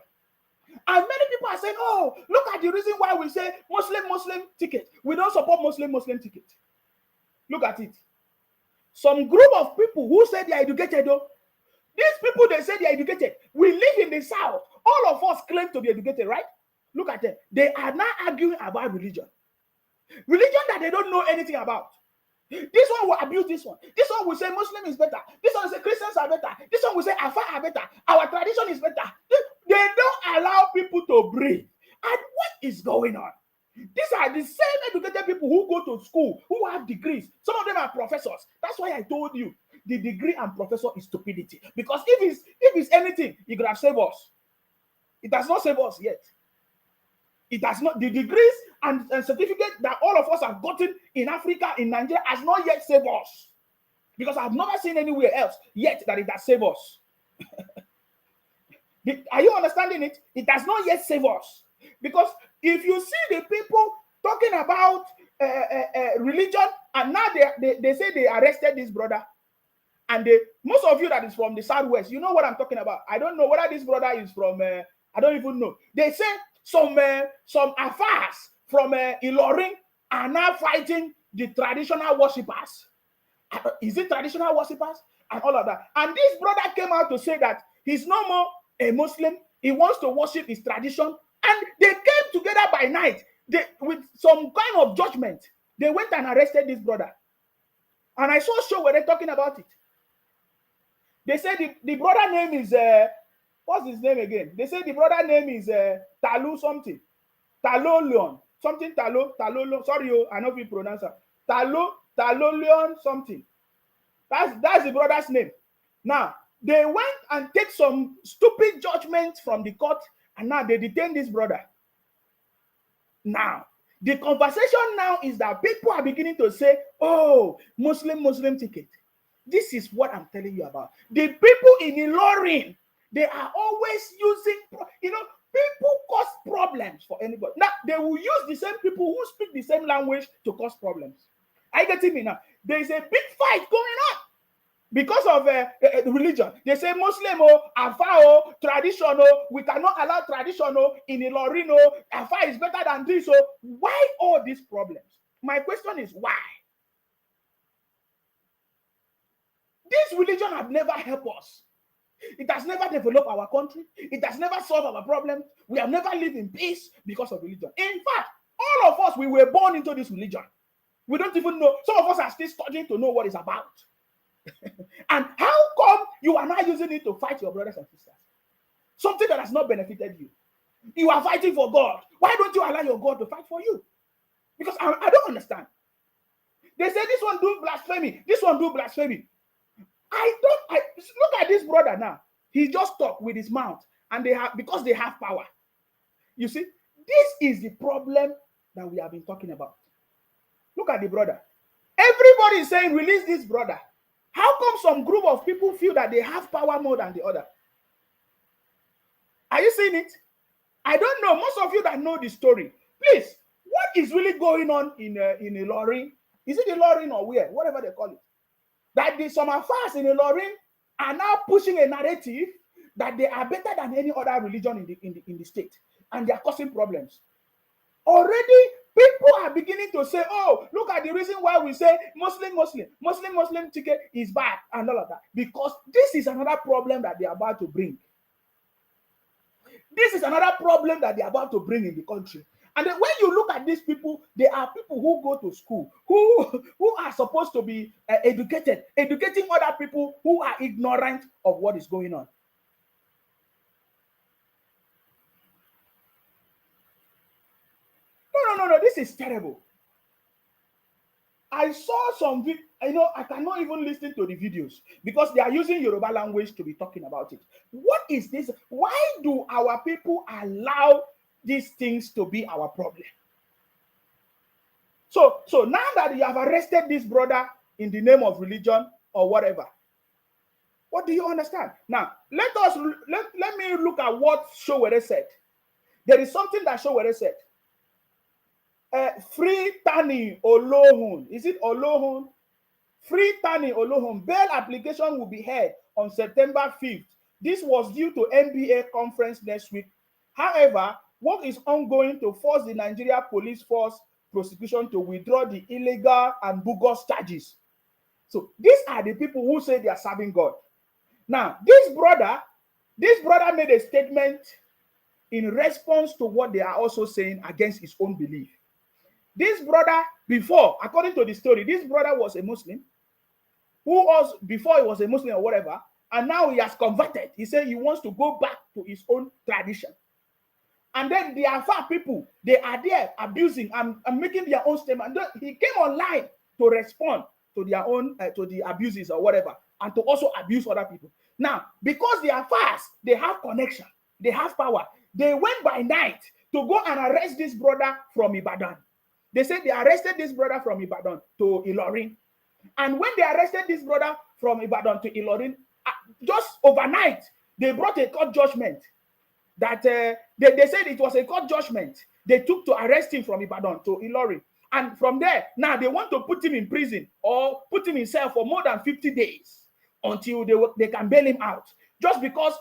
And many people are saying, oh, look at the reason why we say Muslim ticket. We don't support Muslim ticket. Look at it. Some group of people who say they are educated, though, these people, they say they are educated. We live in the South. All of us claim to be educated, right? Look at them. They are now arguing about religion. Religion that they don't know anything about. This one will abuse this one. This one will say Muslim is better. This one will say Christians are better. This one will say Afa are better. Our tradition is better. They don't allow people to breathe. And what is going on? These are the same educated people who go to school, who have degrees. Some of them are professors. That's why I told you the degree and professor is stupidity. Because if it's anything, it could have saved us. It has not saved us yet. It has not. The degrees and certificate that all of us have gotten in Africa, in Nigeria, has not yet saved us. Because I've never seen anywhere else yet that it has saved us. Are you understanding it? It has not yet saved us. Because if you see the people talking about religion, and now they say they arrested this brother, and most of you that is from the Southwest, you know what I'm talking about. I don't know whether this brother is from, I don't even know. They say some affairs from Ilorin are now fighting the traditional worshippers. Is it traditional worshippers? And all of that. And this brother came out to say that he's no more a Muslim. He wants to worship his tradition. And they came together by night with some kind of judgment. They went and arrested this brother. And I saw a show where they're talking about it. They said the brother name is, what's his name again? They say the brother name is Talu something. Talo Leon. Something Talo. Sorry, I know if you pronounce it. Talo Leon something. That's the brother's name. Now, they went and take some stupid judgment from the court, and now they detain this brother. Now, the conversation now is that people are beginning to say, oh, Muslim ticket. This is what I'm telling you about. The people in Ilorin, they are always using, people cause problems for anybody. Now, they will use the same people who speak the same language to cause problems. Are you getting me now? There is a big fight going on because of religion. They say Muslim, Afa, tradition, we cannot allow tradition in Ilorin, Afa is better than this. Why all these problems? My question is why? This religion has never helped us. It has never developed our country. It has never solved our problems. We have never lived in peace because of religion. In fact, all of us, we were born into this religion. We don't even know. Some of us are still studying to know what it's about. And how come you are not using it to fight your brothers and sisters? Something that has not benefited you. You are fighting for God. Why don't you allow your God to fight for you? Because I don't understand. They say this one do blasphemy. This one do blasphemy. Look at this brother now. He just talked with his mouth, and because they have power. You see, this is the problem that we have been talking about. Look at the brother. Everybody is saying release this brother. How come some group of people feel that they have power more than the other? Are you seeing it? I don't know. Most of you that know the story, please, what is really going on in Ilorin? Is it Ilorin or where? Whatever they call it. That some affairs in Ilorin are now pushing a narrative that they are better than any other religion in the state, and they are causing problems. Already, people are beginning to say, oh, look at the reason why we say Muslim ticket is bad and all of that. Because this is another problem that they are about to bring. This is another problem that they are about to bring in the country. And then when you look at these people, they are people who go to school, who are supposed to be educated, educating other people who are ignorant of what is going on. No, this is terrible. I saw some, I cannot even listen to the videos because they are using Yoruba language to be talking about it. What is this? Why do our people allow these things to be our problem? So now that you have arrested this brother in the name of religion or whatever, what do you understand? Now, let me look at what Showere said. There is something that Showere said. Free Tani Olohun. Is it Olohun? Free Tani Olohun. Bail application will be heard on September 5th. This was due to NBA conference next week However, work is ongoing to force the Nigeria Police Force prosecution to withdraw the illegal and bogus charges. So these are the people who say they are serving God. Now, this brother made a statement in response to what they are also saying against his own belief. This brother, before, according to the story, this brother was a Muslim who was, before he was a Muslim or whatever, and now he has converted. He said he wants to go back to his own tradition. And then the Afar people, they are there abusing and making their own statement. He came online to respond to their own, to the abuses or whatever, and to also abuse other people. Now, because they are fast, they have connection, they have power. They went by night to go and arrest this brother from Ibadan. They said they arrested this brother from Ibadan to Ilorin. And when they arrested this brother from Ibadan to Ilorin, just overnight, they brought a court judgment that they said it was a court judgment they took to arrest him from Ibadan to Ilorin. And from there, now they want to put him in prison or put him in cell for more than 50 days until they can bail him out. Just because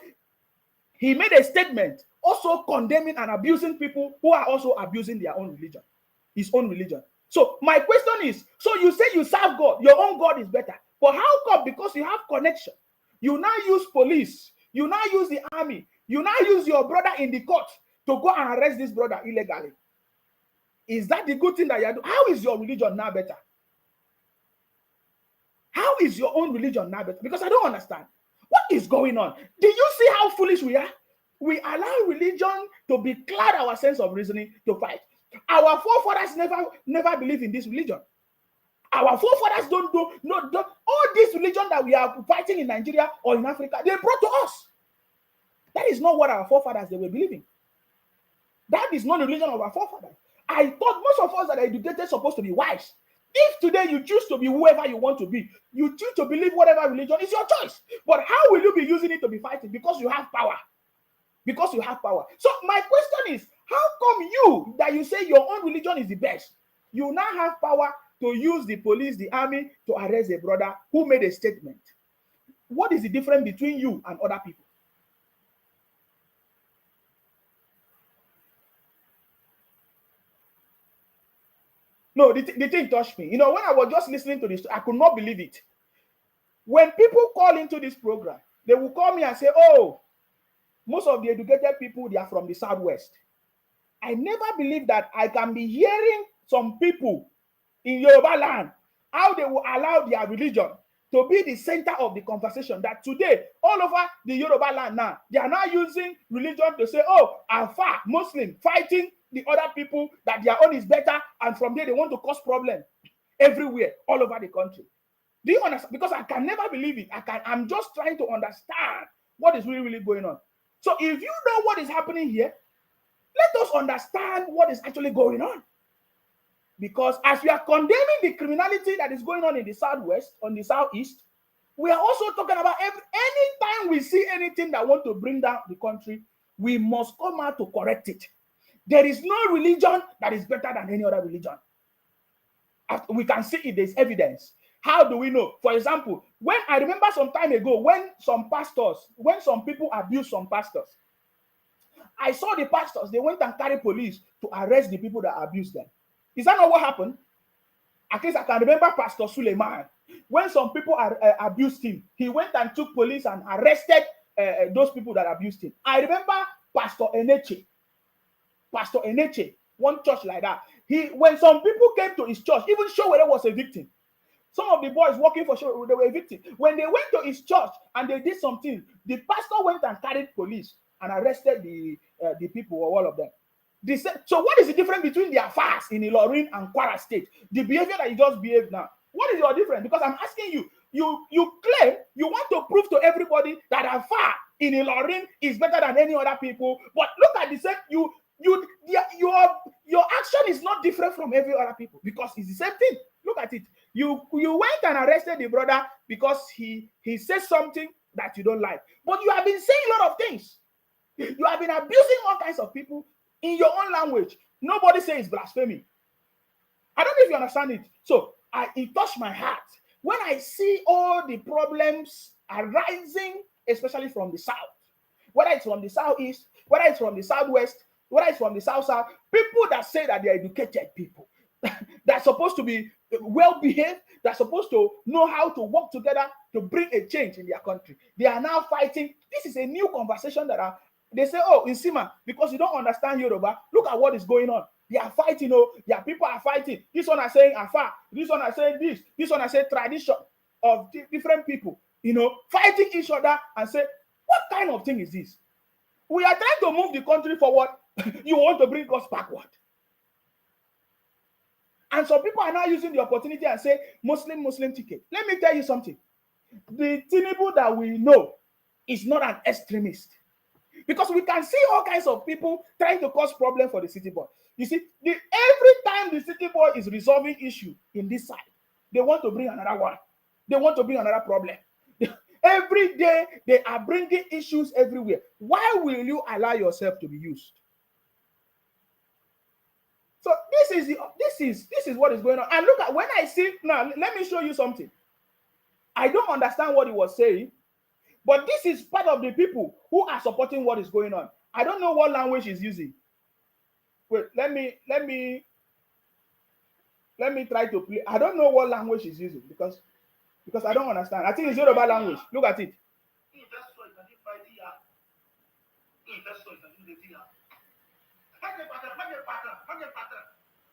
he made a statement also condemning and abusing people who are also abusing their own religion, his own religion. So my question is, so you say you serve God, your own God is better. But how come? Because you have connection. You now use police. You now use the army. You now use your brother in the court to go and arrest this brother illegally. Is that the good thing that you are doing? How is your religion now better? How is your own religion now better? Because I don't understand. What is going on? Do you see how foolish we are? We allow religion to be cloud our sense of reasoning to fight. Our forefathers never believed in this religion. Our forefathers don't all this religion that we are fighting in Nigeria or in Africa, they brought to us. That is not what our forefathers they were believing. That is not the religion of our forefathers. I thought most of us that are educated supposed to be wise. If today you choose to be whoever you want to be, you choose to believe whatever religion, is your choice. But how will you be using it to be fighting? Because you have power. Because you have power. So my question is, how come you, that you say your own religion is the best, you now have power to use the police, the army to arrest a brother who made a statement? What is the difference between you and other people? No, the thing touched me. You know, when I was just listening to this, I could not believe it. When people call into this program, they will call me and say, oh, most of the educated people, they are from the Southwest. I never believed that I can be hearing some people in Yoruba land, how they will allow their religion to be the center of the conversation. That today, all over the Yoruba land now, they are now using religion to say, oh, Alpha, Muslim, fighting the other people, that their own is better, and from there they want to cause problems everywhere, all over the country. Do you understand? Because I can never believe it. I'm just trying to understand what is really going on. So if you know what is happening here, let us understand what is actually going on. Because as we are condemning the criminality that is going on in the Southwest, on the Southeast, we are also talking about anytime we see anything that want to bring down the country, we must come out to correct it. There is no religion that is better than any other religion. We can see it, there's evidence. How do we know? For example, when I remember some time ago, when some people abused some pastors, I saw the pastors, they went and carried police to arrest the people that abused them. Is that not what happened? At least I can remember Pastor Suleiman. When some people abused him, he went and took police and arrested those people that abused him. I remember Pastor Eneche, one church like that. When some people came to his church, even Showere was a victim. Some of the boys working for Showere, they were a victim. When they went to his church and they did something, the pastor went and carried police and arrested the people, or all of them. So what is the difference between their fast in Ilorin and Kwara State? The behavior that you just behave now. What is your difference? Because I'm asking you, you claim you want to prove to everybody that Afar in Ilorin is better than any other people, but look at the same, your action is not different from every other people, because it's the same thing. Look at it. You went and arrested the brother because he said something that you don't like, but you have been saying a lot of things. You have been abusing all kinds of people in your own language. Nobody says blasphemy. I don't know if you understand it. So it touched my heart when I see all the problems arising, especially from the South. whether it's from the southeast, whether it's from the southwest, whether it's from the south, people that say that they're educated people, that's supposed to be well behaved, that's supposed to know how to work together to bring a change in their country. They are now fighting. This is a new conversation they say, oh, in Sima, because you don't understand Yoruba, look at what is going on. They are fighting, their people are fighting. This one are saying Afa, this one are saying this one are saying tradition of different people, fighting each other and say, what kind of thing is this? We are trying to move the country forward. You want to bring us backward. And some people are now using the opportunity and say, Muslim ticket. Let me tell you something. The Tinubu that we know is not an extremist. Because we can see all kinds of people trying to cause problem for the city boy. You see, every time the city boy is resolving issue in this side, they want to bring another one. They want to bring another problem. Every day, they are bringing issues everywhere. Why will you allow yourself to be used? So this is what is going on. And look at, when I see, now let me show you something. I don't understand what he was saying, but this is part of the people who are supporting what is going on. I don't know what language he's using. Wait, let me try to play. I don't know what language he's using because I don't understand. I think it's Yoruba language. Look at it.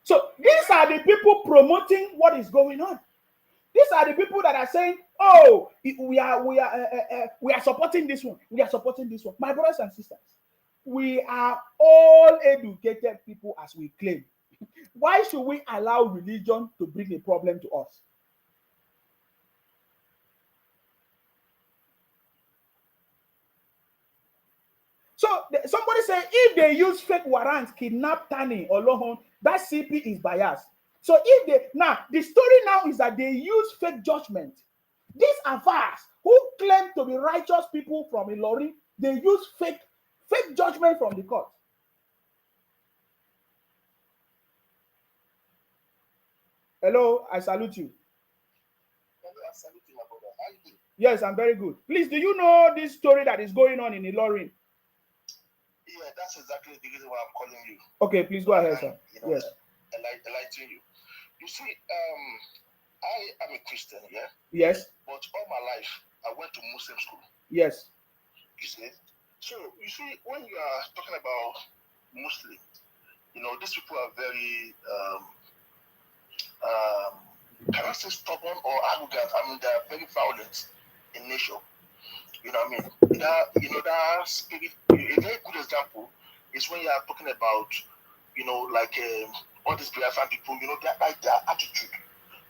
So these are the people promoting what is going on. These are the people that are saying, "Oh, we are supporting this one. We are supporting this one." My brothers and sisters, we are all educated people as we claim. Why should we allow religion to bring a problem to us? So somebody say if they use fake warrants, kidnap Tani or Lohon, that CP is biased. So if the story now is that they use fake judgment. These are fast who claim to be righteous people from Ilori, they use fake judgment from the court. Hello, I salute you. I salute you, my brother. How you doing? Yes, I'm very good. Please, do you know this story that is going on in Ilorin? Yeah, that's exactly the reason why I'm calling you. Okay, please go ahead, sir. Yes. Enlighten you. You see, I am a Christian, yeah? Yes. But all my life, I went to Muslim school. Yes. You see? So, you see, when you are talking about Muslim, these people are very, can I say stubborn or arrogant? I mean, they're very violent in nature. You know what I mean? That spirit, a very good example is when you are talking about, all these Biafran people, their attitude.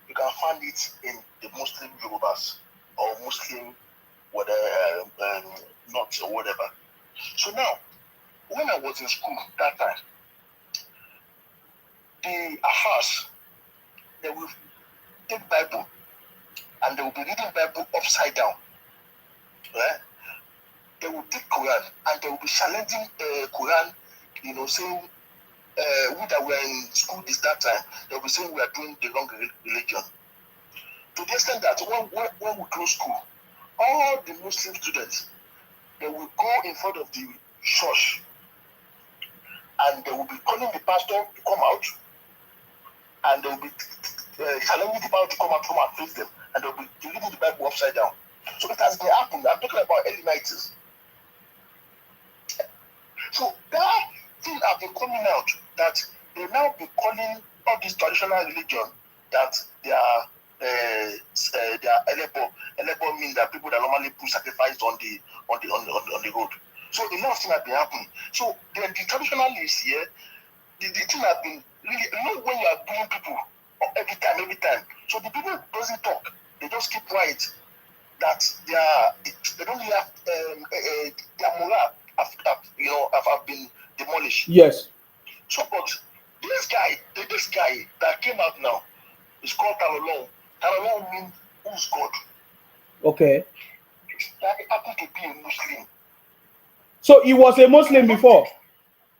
You can find it in the Muslim Yorubas or Muslim whatever, not or whatever. So now, when I was in school that time, the Ahas, they will take Bible and they will be reading Bible upside down. Right? They will take Quran and they will be challenging Quran, saying we that were in school that time, they will be saying we are doing the wrong religion. To the extent that when we close school, all the Muslim students, they will go in front of the church and they will be calling the pastor to come out and they will be challenging the pastor to come and face them and they will be reading the Bible upside down. So it has been happening. I'm talking about early 90s. So that thing have been coming out that they now be calling all this traditional religion that they are elebo mean that people that normally put sacrifice on the road. So a lot of things have been happening. So the traditionalists here, the thing have been really, when you are doing people every time. So the people doesn't talk, they just keep quiet. That they don't really have their moral have been demolished. Yes. So, but this guy that came out now is called Talolong. Talolong means who's God. Okay. That happened to be a Muslim. So he was a Muslim before.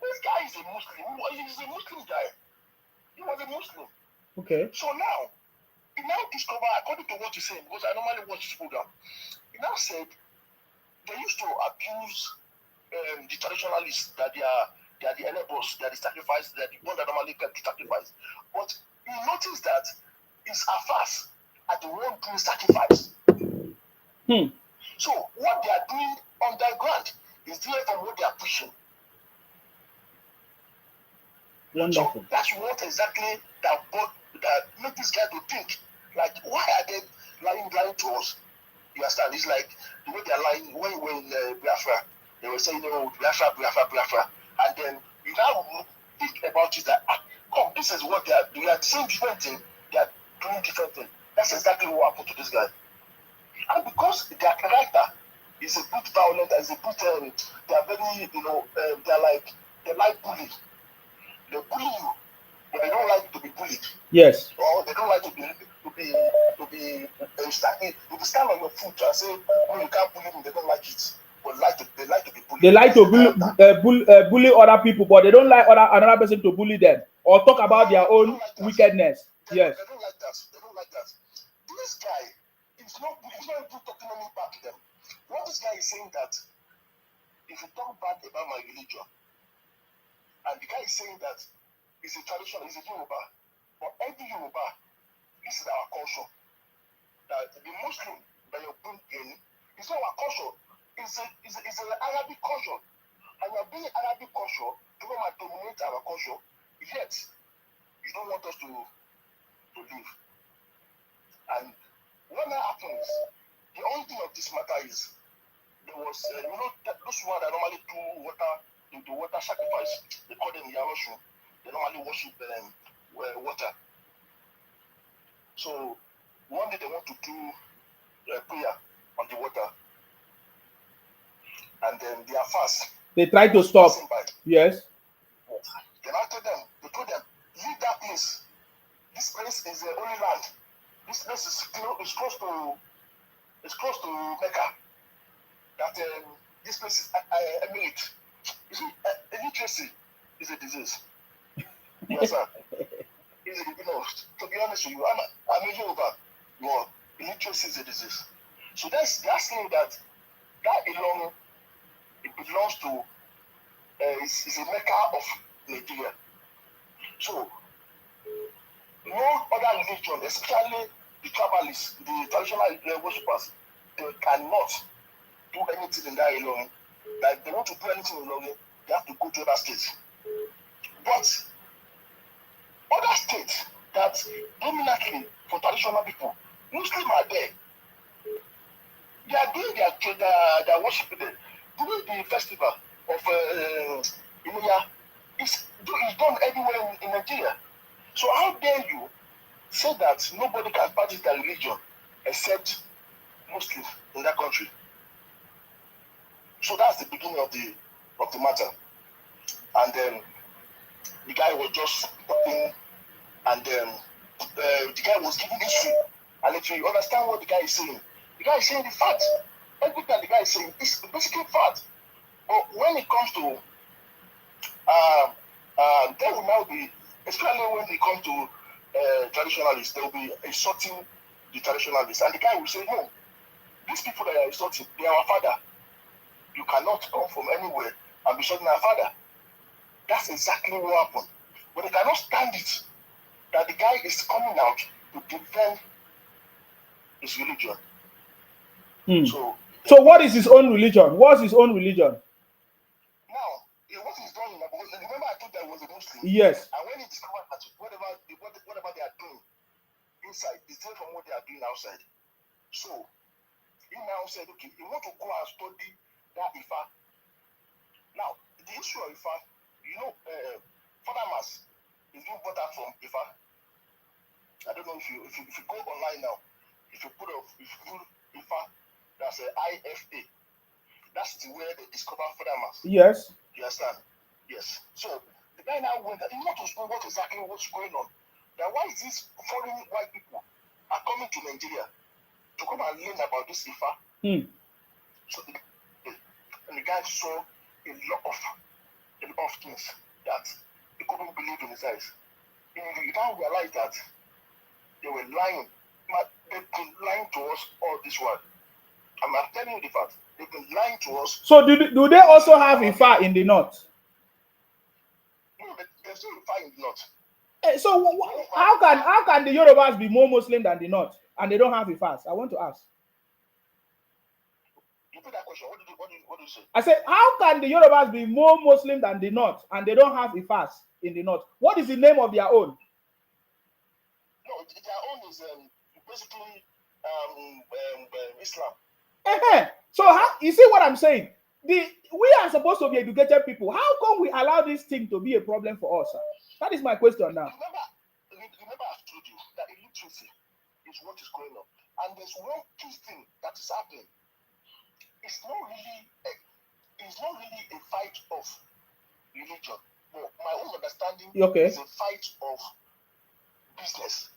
This guy is a Muslim. He's a Muslim guy. He was a Muslim. Okay. So now, he now discover, according to what he's saying, because I normally watch this program, he now said they used to abuse the traditionalists that they are the enablers, they are the sacrifice, they are the one that normally get the sacrifice. But you notice that it's Afars are the one doing sacrifice. So what they are doing underground is different from what they are pushing. Wonderful. So that's what exactly that make this guy to think. Like, why are they lying to us? You understand? It's like the way they are lying. When you were in Biafra, they were saying, Biafra. And then you now think about it that, come, this is what they are saying different thing, they are doing different thing. That's exactly what happened to this guy. And because their character is a bit violent, is a bit, they are very, they like bully. They bully you, but they don't like to be bullied. Yes. Or they don't like to be stand on your foot and say, no, you can't bully me. They don't like it, but they like to be bullied. They like to bully other people, but they don't like another person to bully them or talk about their own wickedness. Yes. They don't like that. They don't like that. This guy is not even talking any back to them. What this guy is saying that if you talk bad about my religion, and the guy is saying that it's a tradition, it's a Yoruba, but every Yoruba, this is our culture. That the Muslim that you're bringing in, it's not our culture. It's an Arabic culture. And you're bringing Arabic culture to come and dominate our culture, yet you don't want us to live. And what now happens, the only thing of this matter is, there was, those one that normally do water sacrifice, they call them Yaroshu. They normally worship water. So one day they want to do prayer on the water, and then they are fast. They try to stop. Yes. Then after them, they told them, leave that place. This place is the only land. This place is close to Mecca. That this place is Emirate. You see, illiteracy is a disease. Yes, sir. To be honest with you, I'm a Yoruba. Well, illiteracy is a disease. So they're saying that alone, it belongs to, is a Mecca of Nigeria. So, no other religion, especially the tribalists, the traditional worshippers, they cannot do anything in that alone. Like, they want to do anything alone, they have to go to other states. But other states that dominantly for traditional people, Muslims are there. They are doing their worship there. During the festival of Imuya, it's done everywhere in Nigeria. So how dare you say that nobody can practice their religion except Muslims in that country? So that's the beginning of the matter. And then the guy was just talking, and then the guy was giving history. And if you understand what the guy is saying, the guy is saying the fact. Everything the guy is saying is basically fact. But when it comes to there will now be, especially when it comes to traditionalists, there will be insulting the traditionalists. And the guy will say, no, these people that are insulting, they are our father. You cannot come from anywhere and be shouting our father. That's exactly what happened. But they cannot stand it that the guy is coming out to defend his religion. So what is his own religion? What's his own religion? Now, what he's done, remember I told that he was a Muslim? Yes. And when he discovered that whatever they are doing inside is different from what they are doing outside. So, he now said, okay, he want to go and study that Ifa. Now, the issue of Ifa, Father Mass is being brought out from Ifa. I don't know if you go online now, if you put Ifa, that's IFA. That's the way they discover Father Mass. Yes. You understand? Yes. So the guy now went, he wants to know what's going on. Now, why is these foreign white people are coming to Nigeria to come and learn about this Ifa? So the guy saw a lot of things that he couldn't believe in his eyes. He now realized that they were lying. They've been lying to us all this while. I'm telling you the fact. They've been lying to us. So do they also have Ifa in the north? No, there's still Ifa in the north. So how can the Yorubas be more Muslim than the north and they don't have Ifas? I want to ask. Repeat that question. What do you say? I said, how can the Yorubas be more Muslim than the north and they don't have Ifas in the north? What is the name of their own? No, their own is basically Islam. So how, you see what I'm saying? We are supposed to be educated people. How come we allow this thing to be a problem for us? That is my question now. Remember I've told you that illiteracy is what is going on. And there's one key thing that is happening. It's not really a fight of religion. No, my own understanding is a fight of business.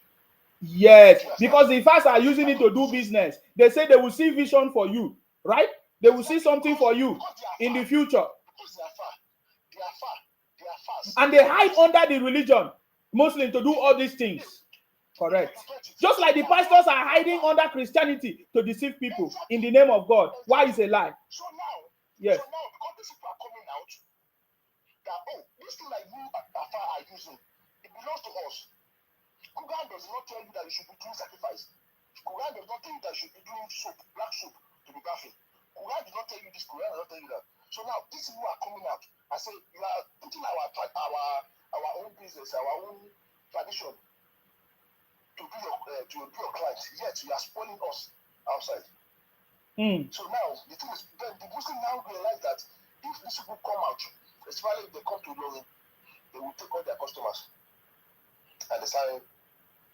Yes, because the Ifas are using it to do business. They say they will see vision for you, right? They will see something for you in the future. Because they are fast. And they hide under the religion, Muslim, to do all these things. Correct. Just like the pastors are hiding under Christianity to deceive people in the name of God. Why is a lie? So now, yes. So now, because these people are coming out, that, this thing that you are using, it belongs to us. Quran does not tell you that you should be doing sacrifice. Quran does not tell you that you should be doing soap, black soap, to be bathing. Quran does not tell you this, Quran does not tell you that. So now, these people are coming out and say, you are putting our own business, our own tradition to do your clients. Yet you are spoiling us outside. So now, the thing is, the Muslims now realize that if these people come out, especially if they come to London, they will take all their customers. And they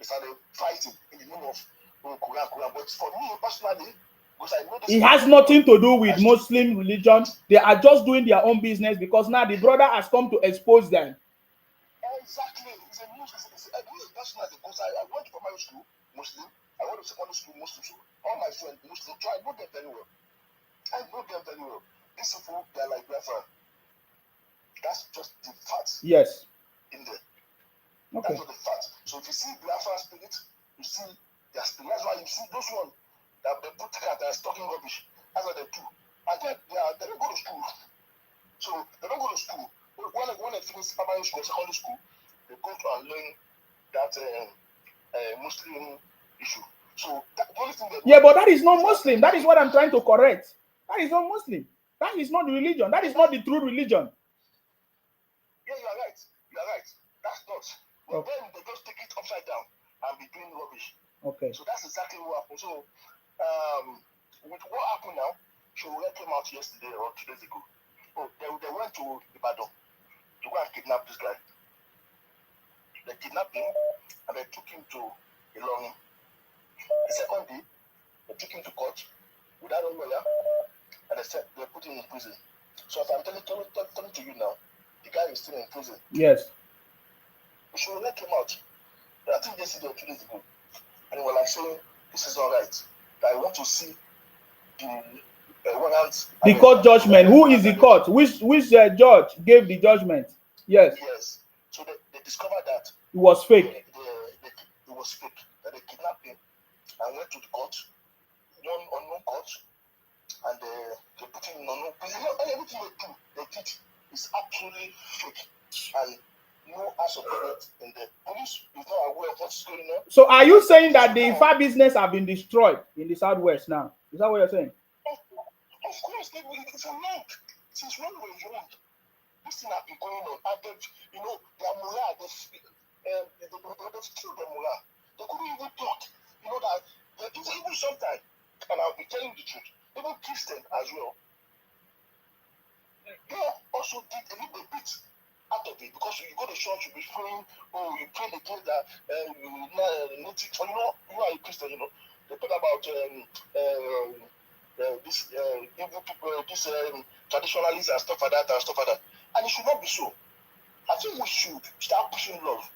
started fighting in the name of Quran. But for me personally, because I know this, it has nothing to do with Muslim religion. They are just doing their own business because now the brother has come to expose them. Exactly. It's a Muslim. Personally, because I went to primary school Muslim, I went to secondary school Muslim. So all my friends Muslim, so I know them very well. These people, they're like Biafra. That's just the facts. Yes. In there. Okay. That's not the fact. So if you see Biafra spirit, you see their spirit. That's why you see those ones that they put together that are talking rubbish. That's what they do. And then they don't go to school. So they don't go to school. When they finish primary school, secondary school, they go to and learn that Muslim issue. So the only thing but that is not Muslim. That is what I'm trying to correct. That is not Muslim. That is not religion. That is not the true religion. Yeah, you are right. That's not. But then they just take it upside down and be doing rubbish. Okay. So that's exactly what happened. So with what happened now, Showore came out yesterday or 2 days ago. They went to Ibadan to go and kidnap this guy. They kidnapped him and they took him to Ilorin. The second day, they took him to court without a lawyer and they said they put him in prison. So as I'm telling to you now, the guy is still in prison. Yes. Showore came out. I think yesterday or 2 days ago. And they were like saying, this is all right. That I want to see the court judgment. Who is the court? Which judge gave the judgment? Yes. Yes. So they discovered that it was fake. It was fake. That they kidnapped him and went to the court, one unknown court, and they put him in unknown. Everything they did is absolutely fake. And no ass of it in the police is not aware of what's going on. So are you saying that the Ifa business have been destroyed in the southwest now? Is that what you're saying? Of course, it's a long. Since when we were young, this thing has been going on. And their morale, they've killed their morale. They couldn't even talk. That even sometimes, and I'll be telling the truth, even Christians as well, they also did a little bit out of it, because you go to church, you be praying, you pray against that, you are a Christian, They talk about this evil people, this traditionalists and stuff like that, and it should not be so. I think we should start pushing love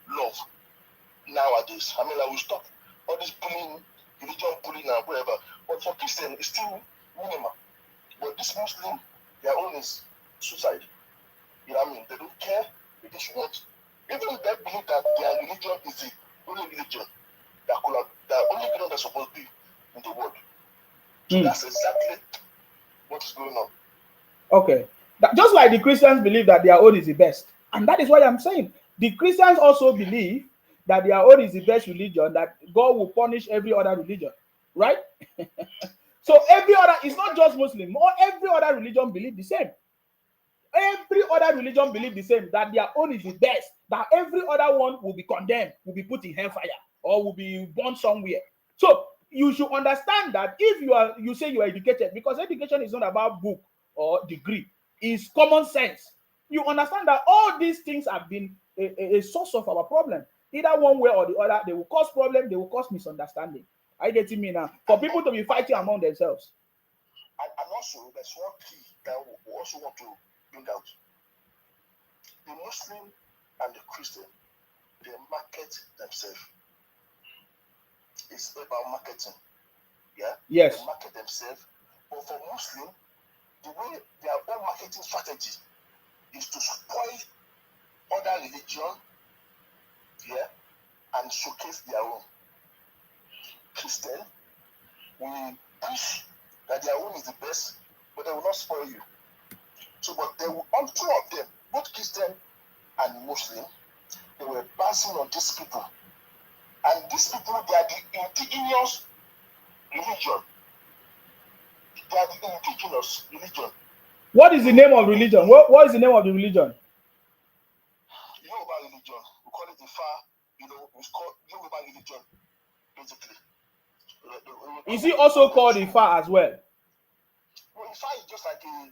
nowadays. I mean, we stop all this bullying, religion bullying and whatever. But for Christians, it's still minimal. But this Muslim, their own is suicide. You know what I mean? They don't care. They just want. Even they believe that their religion is the only religion that only religion that's supposed to be in the world. So that's exactly what is going on. Okay. Just like the Christians believe that their own is the best. And that is why I'm saying the Christians also believe that their own is the best religion, that God will punish every other religion. Right? So every other, it's not just Muslim, or every other religion believe the same. Every other religion believe the same, that their own is the best, that every other one will be condemned, will be put in hellfire, or will be burned somewhere. So you should understand that if you say you are educated, because education is not about book or degree, it's common sense. You understand that all these things have been a source of our problem. Either one way or the other, they will cause problem, they will cause misunderstanding. Are you getting me now? For people to be fighting among themselves. And also, there's one key that we also want to bring out. The Muslim and the Christian, they market themselves. It's about marketing. Yeah? Yes. They market themselves. But for Muslim, the way their own marketing strategy is to spoil other religion, yeah, and showcase their own. Christian will push that their own is the best, but they will not spoil you. So, but they will, on two of them, both Christian and Muslim, they were passing on these people. And these people, they are the indigenous religion. They are the indigenous religion. What is the name of religion? What is the name of the religion? Yoruba religion. We call it Ifa, it's called Yoruba religion, basically. Is it also called Ifa as well? Well, Ifa is just like a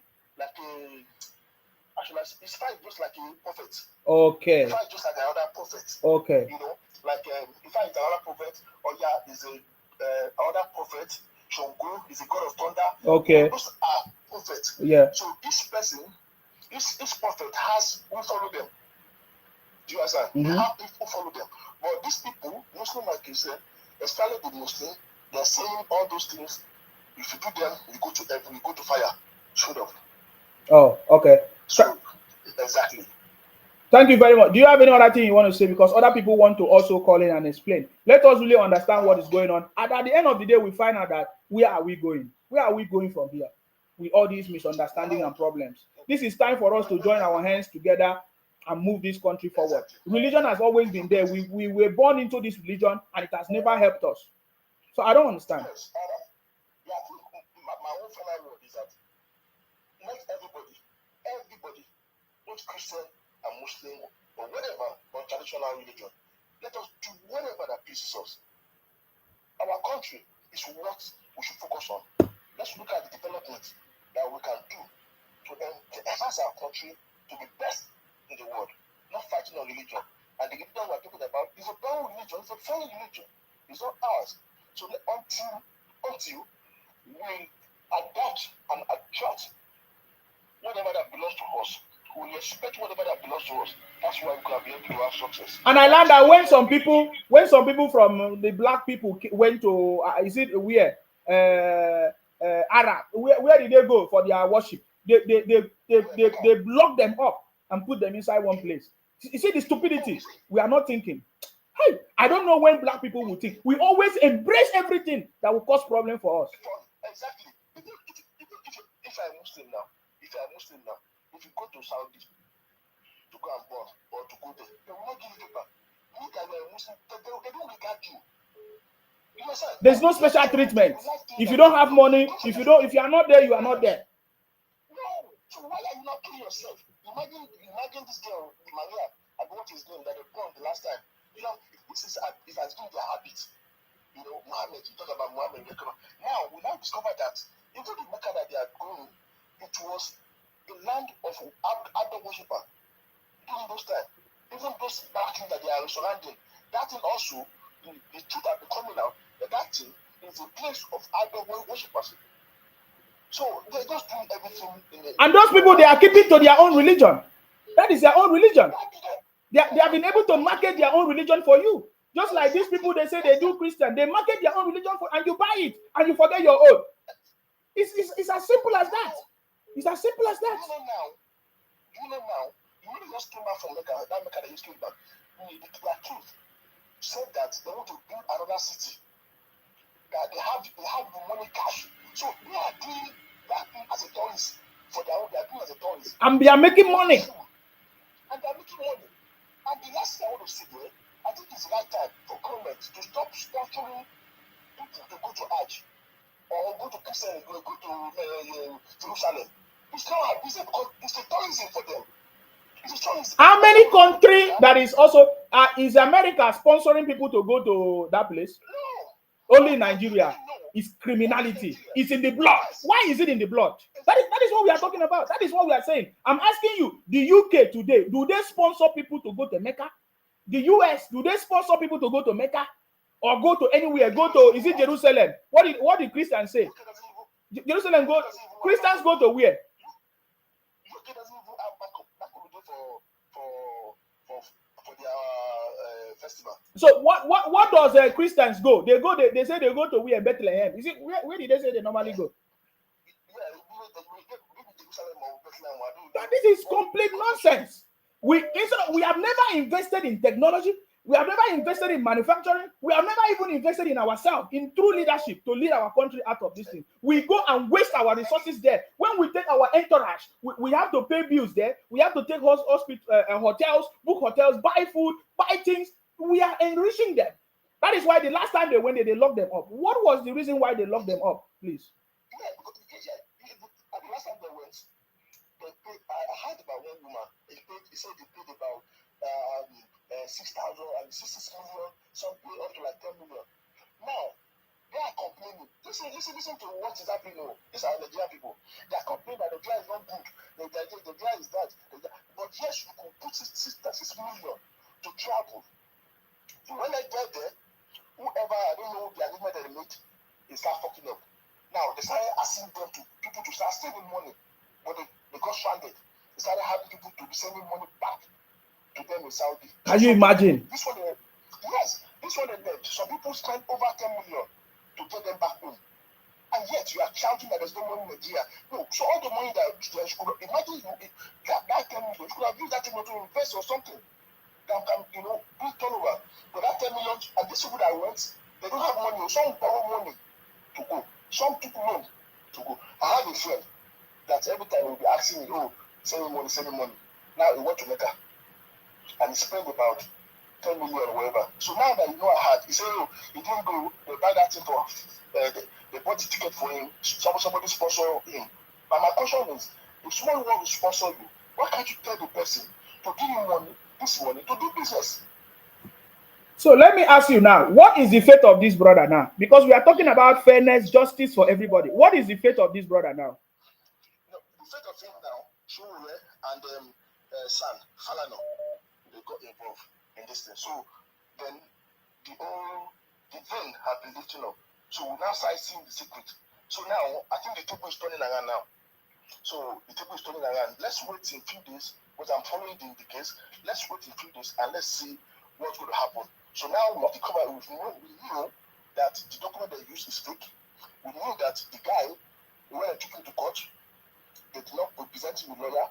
actually, Ifa is just like a prophet. Okay. Ifa is just like another prophet. Okay. Like Ifa is another prophet. Oya is another prophet. Shongo is a god of thunder. Okay. Those are prophets. Yeah. So this person, this prophet has who follow them. Do you understand? They have people who follow them. But these people, Muslim like you said, especially the Muslim, they're saying all those things. If you do them, you go to heaven, you go to fire. Straight up. Oh, okay. So exactly. Thank you very much. Do you have any other thing you want to say? Because other people want to also call in and explain. Let us really understand what is going on. And at the end of the day, we find out that where are we going? Where are we going from here? With all these misunderstandings and problems. This is time for us to join our hands together and move this country forward. Religion has always been there. We were born into this religion and it has never helped us. So I don't understand. Yes. I think my own final word is that let everybody, both Christian and Muslim or whatever, or traditional religion, let us do whatever that pleases us. Our country is what we should focus on. Let's look at the development that we can do to enhance our country to be best in the world, not fighting on religion. And the religion we're talking about is a brown religion, it's a foreign religion, it's not ours. So until we adapt and attract whatever that belongs to us, we respect whatever that belongs to us. That's why we can be able to have success. And I learned that when some people from the black people went to is it where Arab, where did they go for their worship? They blocked them up and put them inside one place. You see the stupidity. We are not thinking. Hey, I don't know when black people will think. We always embrace everything that will cause problem for us. Exactly. If I'm Muslim now, if you go to Saudi to go and born or to go there, they will not give you back. You that you are a Muslim, they don't regard you. There's no special treatment. If you don't have money, if you are not there, you are not there. No. So why are you not killing yourself? Imagine this girl, Maria, and what is doing that they born the last time. It has been their habit. Muhammad, you talk about Muhammad. Now we now discover that even the Mecca that they are going, it was the land of idol worshiper during those times. Even those bad things that they are surrounding, that thing also, the truth that are coming out, that thing is a place of idol worshippers. So they're just doing everything and those people, they are keeping to their own religion. That is their own religion. They have been able to market their own religion for you. Just like these people, they say they do Christian, they market their own religion for, and you buy it and you forget your own. It's as simple as that. It's as simple as that. You know now, you really just came back from Mecca, that Mecca that you came back. Their truth said that they want to build another city. That they have the money cash. So they are doing that thing as a And they are making money. And they are making money. And the last thing I want to say there, I think it's the right time for government to stop sponsoring people to go to Hajj or go to Christian, go to Jerusalem. It's not a business because it's a tourism for them. It's a tourism. How many countries that is also is America sponsoring people to go to that place? No. Only Nigeria. It's criminality. It's in the blood. Why is it in the blood? That is what we are talking about. That is what we are saying. I'm asking you, the UK today, do they sponsor people to go to Mecca? The US, do they sponsor people to go to Mecca? Or go to anywhere? Go to, is it Jerusalem? What did Christians say? Jerusalem go, Christians go to where? UK doesn't even have backup for their festival. So what does Christians go? They say they go to where? Bethlehem. Is it where did they say they normally go? But this is complete nonsense. We have never invested in technology. We have never invested in manufacturing. We have never even invested in ourselves, in true leadership to lead our country out of this thing. We go and waste our resources there. When we take our entourage, we have to pay bills there. We have to take hotels, book hotels, buy food, buy things. We are enriching them. That is why the last time they went there, they locked them up. What was the reason why they locked them up, please? Yeah, because the last time they went, I heard about one woman. He said they paid about 6,000 and 66 million, some pay up to like 10 million. Now, they are complaining. Listen to what is happening. These are Nigerian people. They are complaining that the drive is not good. The drive is that. But yes, you can put 6 million to travel. So when I get there, whoever, I don't know the agreement that they made, they start fucking up. Now, they started asking them people to start saving money. But they got stranded. They started having people to be sending money back to them in Saudi. Can you imagine? This one, some people spend over 10 million to get them back home. And yet you are shouting that there's no money in Nigeria. No, so all the money that you could imagine that 10 million, you could have used that to invest or something that can, bring turnover. But that 10 million, and these people that went, they don't have money. Some borrow money to go. Some took loan to go. I have a friend that every time he'll be asking me, send me money. Now he went to Mecca. And he spent about 10 million or whatever. So now that I had, he said, he didn't go, they buy that thing for, they bought the ticket for him, somebody sponsor him. But my question is, if someone wants to sponsor you, why can't you tell the person to give you money, this money, to do business? So let me ask you now, what is the fate of this brother now? Because we are talking about fairness, justice for everybody. What is the fate of this brother now? The fate of him now, Shule and San Falano, they got involved in this thing. So then the vein has been lifting up. So we now start seeing the secret. So now I think the table is turning around now. So the table is turning around. Let's wait in a few days, because I'm following the case. Let's wait in a few days and let's see what's going to happen. So now we have to cover. We know that the document they used is fake. We know that the guy, when they took him to court, they did not present him with a lawyer.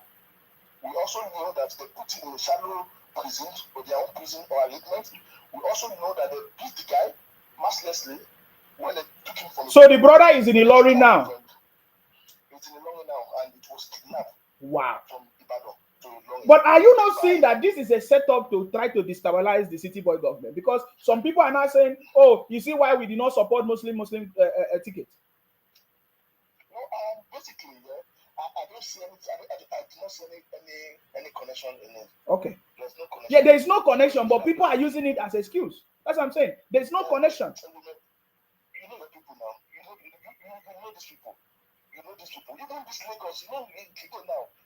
We also know that they put him in a shallow prison, or their own prison or arrangement. We also know that they beat the guy mercilessly when they took him from. So the brother is in Ilorin now. It's in Ilorin now, and it was kidnapped. Wow. From Ibadan to Ilorin. But are you not seeing that this is a setup to try to destabilize the city boy government? Because some people are now saying, "Oh, you see why we did not support Muslim etiquette." No, basically, I don't see any. I do not see any connection in it. Okay. There's no connection. Yeah, there is no connection, but people are using it as excuse. That's what I'm saying. There's no connection. You know the people now. You know these people. You know these people. Even this Lagos, now,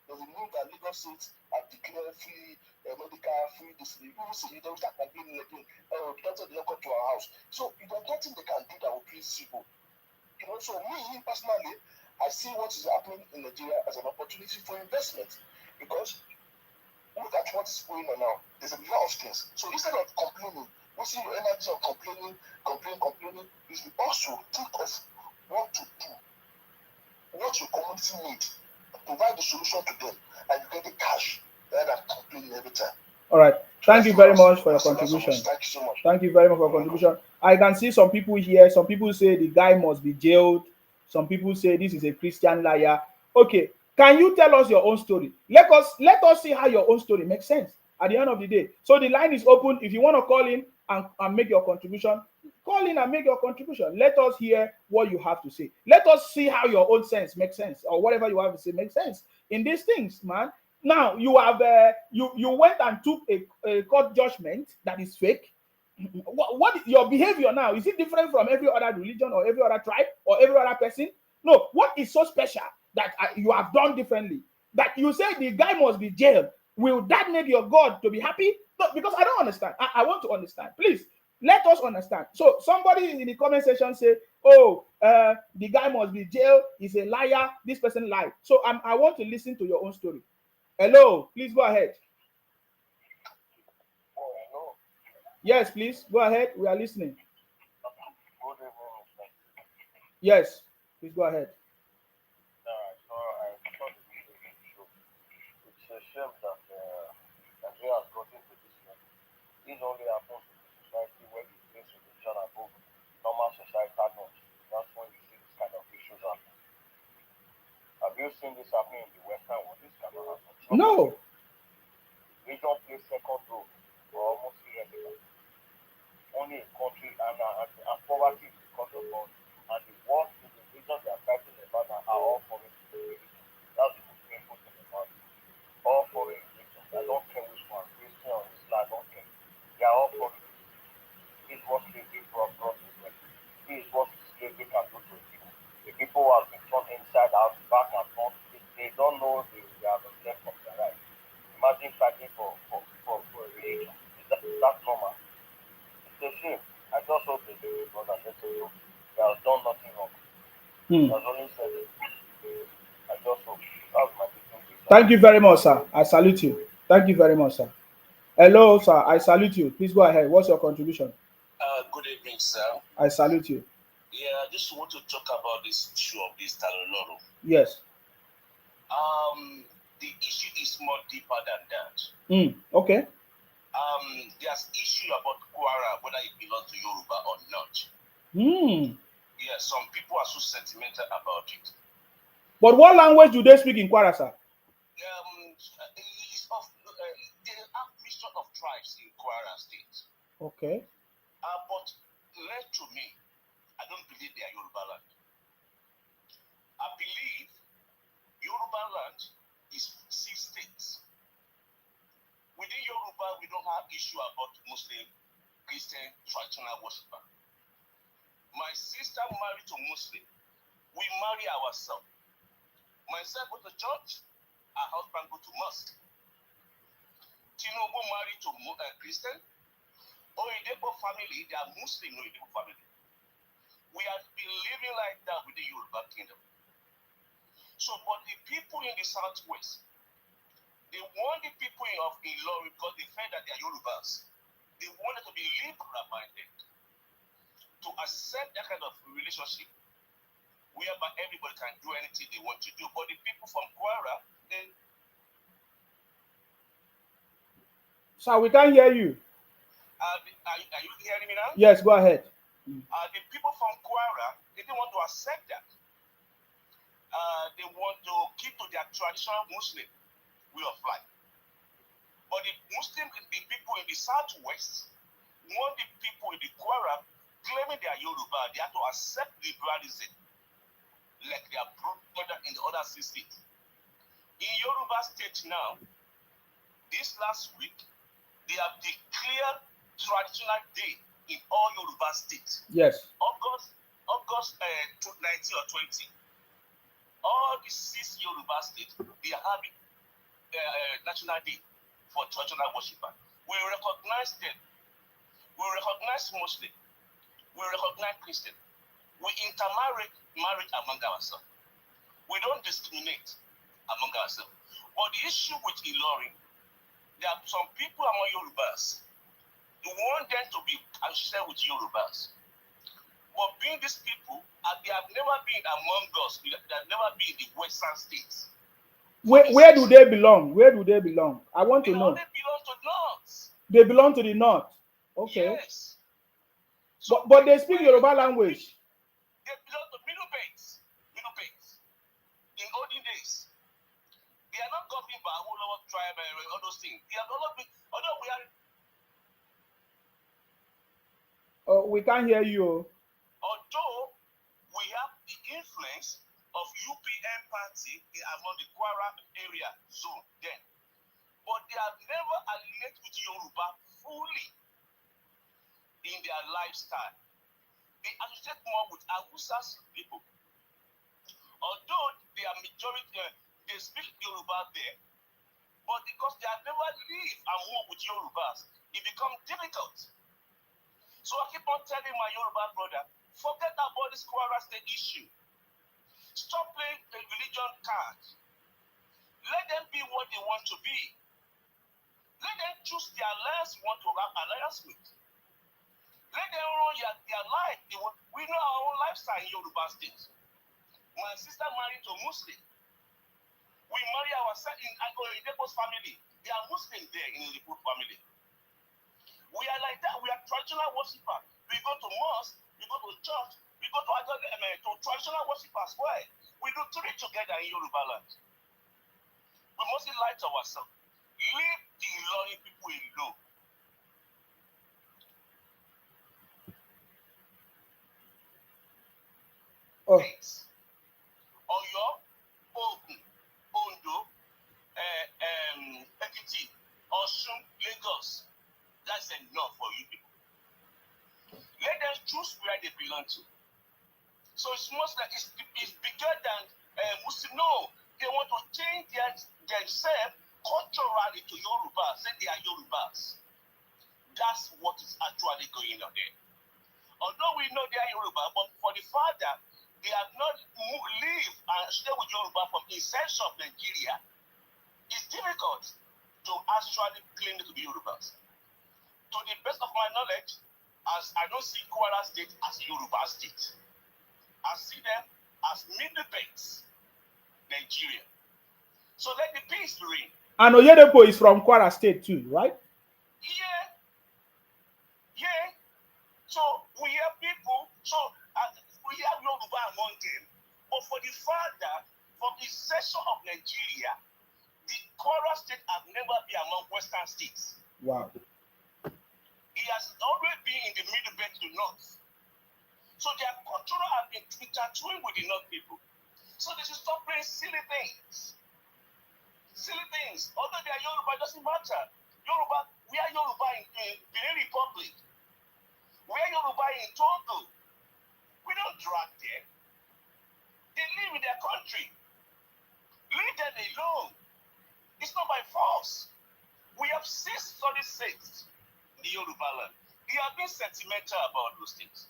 there's a news that Lagos states have declared free medical, free this. You will see, they will start complaining again. Doctor, they don't come to our house. So there's nothing they can do that will please people. So me personally, I see what is happening in Nigeria as an opportunity for investment, because look at what is going on now. There's a lot of things. So instead of complaining, wasting your energy on complaining, you should also think of what to do, what your community needs, provide the solution to them, and you get the cash rather than complaining every time. All right. Thank you very much for your contribution. Thank you so much. Thank you very much for your contribution. I can see some people here. Some people say the guy must be jailed. Some people say this is a Christian liar. Okay. Can you tell us your own story? Let us see how your own story makes sense at the end of the day. So the line is open. If you want to call in and make your contribution, call in and make your contribution. Let us hear what you have to say. Let us see how your own sense makes sense, or whatever you have to say makes sense in these things, man. Now you have you went and took a court judgment that is fake. What your behavior now, is it different from every other religion or every other tribe or every other person? No, what is so special that you have done differently, that you say the guy must be jailed? Will that make your God to be happy? No, because I don't understand. I want to understand. Please let us understand. So somebody in the comment section say, oh, the guy must be jailed, he's a liar, this person lied. So I want to listen to your own story. Hello, please go ahead. Yes, please go ahead, we are listening. Yes, please go ahead. It's a shame that Nigeria has gotten to this level. This only happens in a society where you place religion above normal societal norms. That's when you see this kind of issues happen. Have you seen this happening in the Western world? This cannot happen. No. Religion plays second role or almost irrelevant. Only a country and poverty is because of God. And the worst is the religion they are fighting about are all foreign religions. That's the most painful thing about it. All foreign religions. I don't care which one, Christian or Islam, I don't care. They are all foreign religions. This is what slavery brought to them. This is what slavery can do to people. The people who have been turned inside out, back and front, they don't know they have been left from their life. Imagine fighting for a religion. Is that normal? It's a shame. I just hope they do it, brother. Let us know. They have done nothing wrong. They have only said it. I just hope. That's my different. Thank you very much, sir. I salute you. Thank you very much, sir. Hello, sir. I salute you. Please go ahead. What's your contribution? Good evening, sir. I salute you. Yeah, I just want to talk about this issue of this Taloloro. Yes. The issue is more deeper than that. Okay. There's issue about Kwara, whether it belongs to Yoruba or not. Yeah, some people are so sentimental about it. But what language do they speak in Kwara, sir? It's of they have mixture of tribes in Kwara State. Okay. But led to me, I don't believe they are Yoruba land. I believe Yoruba land is 6 states. Within Yoruba, we don't have issue about Muslim, Christian, traditional worshiper. My sister married to Muslim. We marry ourselves. Myself go to church, our husband go to mosque. Tinubu married to Christian. Oyedepo family, they are Muslim Oyedepo family. We have been living like that with the Yoruba kingdom. So, but the people in the southwest, they want the people of Ilorin because they felt that they are Yorubas. They wanted to be liberal-minded, to accept that kind of relationship whereby everybody can do anything they want to do. But the people from Kwara, they... Sir, we can't hear you. Are you hearing me now? Yes, go ahead. The people from Kwara, they didn't want to accept that. They want to keep to their traditional Muslim way of life. But the people in the southwest want the people in the Kwara claiming they are Yoruba. They have to accept liberalism like their brother in the other 6 states. In Yoruba state now, this last week, they have declared traditional day in all Yoruba states. Yes. August 19 or 20. All the 6 Yoruba states, they are having national day for traditional worshippers. We recognize them. We recognize Muslim. We recognize Christian. We intermarry marriage among ourselves. We don't discriminate among ourselves. But the issue with Ilorin, there are some people among Yorubas who want them to be associated with Yorubas. But being these people, they have never been among us. They have never been in the Western states. Where do they belong? Where do they belong? I want to know. They belong to the north. They belong to the north. Okay. Yes. So but they speak Yoruba language. They belong to Middle Banks. In olden days. thing. They have always been, although we are, Oh, we can't hear you. although we have the influence of UPN party among the Kwara area zone then, but they have never allied with Yoruba fully in their lifestyle. They associate more with Hausa's people. Although they are majority, they speak Yoruba there, but because they have never lived and worked with Yorubas, it becomes difficult. So I keep on telling my Yoruba brother, forget about this Kwara State issue. Stop playing the religion card. Let them be what they want to be. Let them choose the alliance you want to have alliance with. Let them run their life. We know our own lifestyle in Yoruba State. My sister married to a Muslim. We marry ourselves in Inepo's family. They are Muslim there in the Inepo family. We are like that. We are traditional worshippers. We go to mosque, we go to church, we go to traditional worshippers. Why? We do three together in Yoruba land. We mustn't lie to ourselves. Leave the Ilorin people alone. Oh. Thanks. Oyo, Ogun, Ondo, Ekiti, Osun, Lagos. That's enough for you people. Let them choose where they belong to. So it's most like it's bigger than Muslim. No, they want to change themselves culturally to Yoruba. Say they are Yorubas. That's what is actually going on there. Although we know they are Yoruba, but for the father, they have not lived and stay with Yoruba from the inception of Nigeria. It's difficult to actually claim to be Yorubas. To the best of my knowledge, as I don't see Kwara State as Yoruba State. I see them as middle banks, Nigeria. So let the peace reign. And Oyedepo is from Kwara State too, right? Yeah. Yeah. So we have people, we have Yoruba among them, but for the father, from the section of Nigeria, the Kwara State has never been among Western states. Wow. He has always been in the middle belt to north. So their culture has been intertwined with the north people. So they should stop playing silly things. Silly things. Although they are Yoruba, it doesn't matter. Yoruba, we are Yoruba in Benin Republic. We are Yoruba in Togo. We don't drag them. They live in their country. Leave them alone. It's not by force. We have 6 solid states in the Yoruba land. They have been sentimental about those things.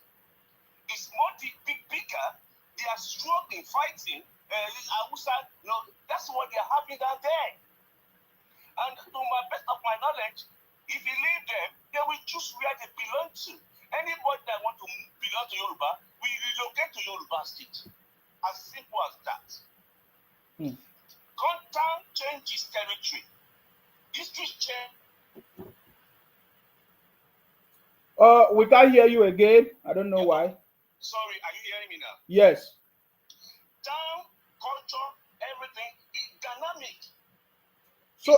It's more bigger. They are struggling, fighting. That's what they are having down there. And to my best of my knowledge, if you leave them, they will choose where they belong to. Anybody that want to belong to Yoruba will relocate to Yoruba State. As simple as that. Content changes territory. History change. We can't hear you again. I don't know why. Sorry, are you hearing me now? Yes. Town, culture, everything is dynamic. So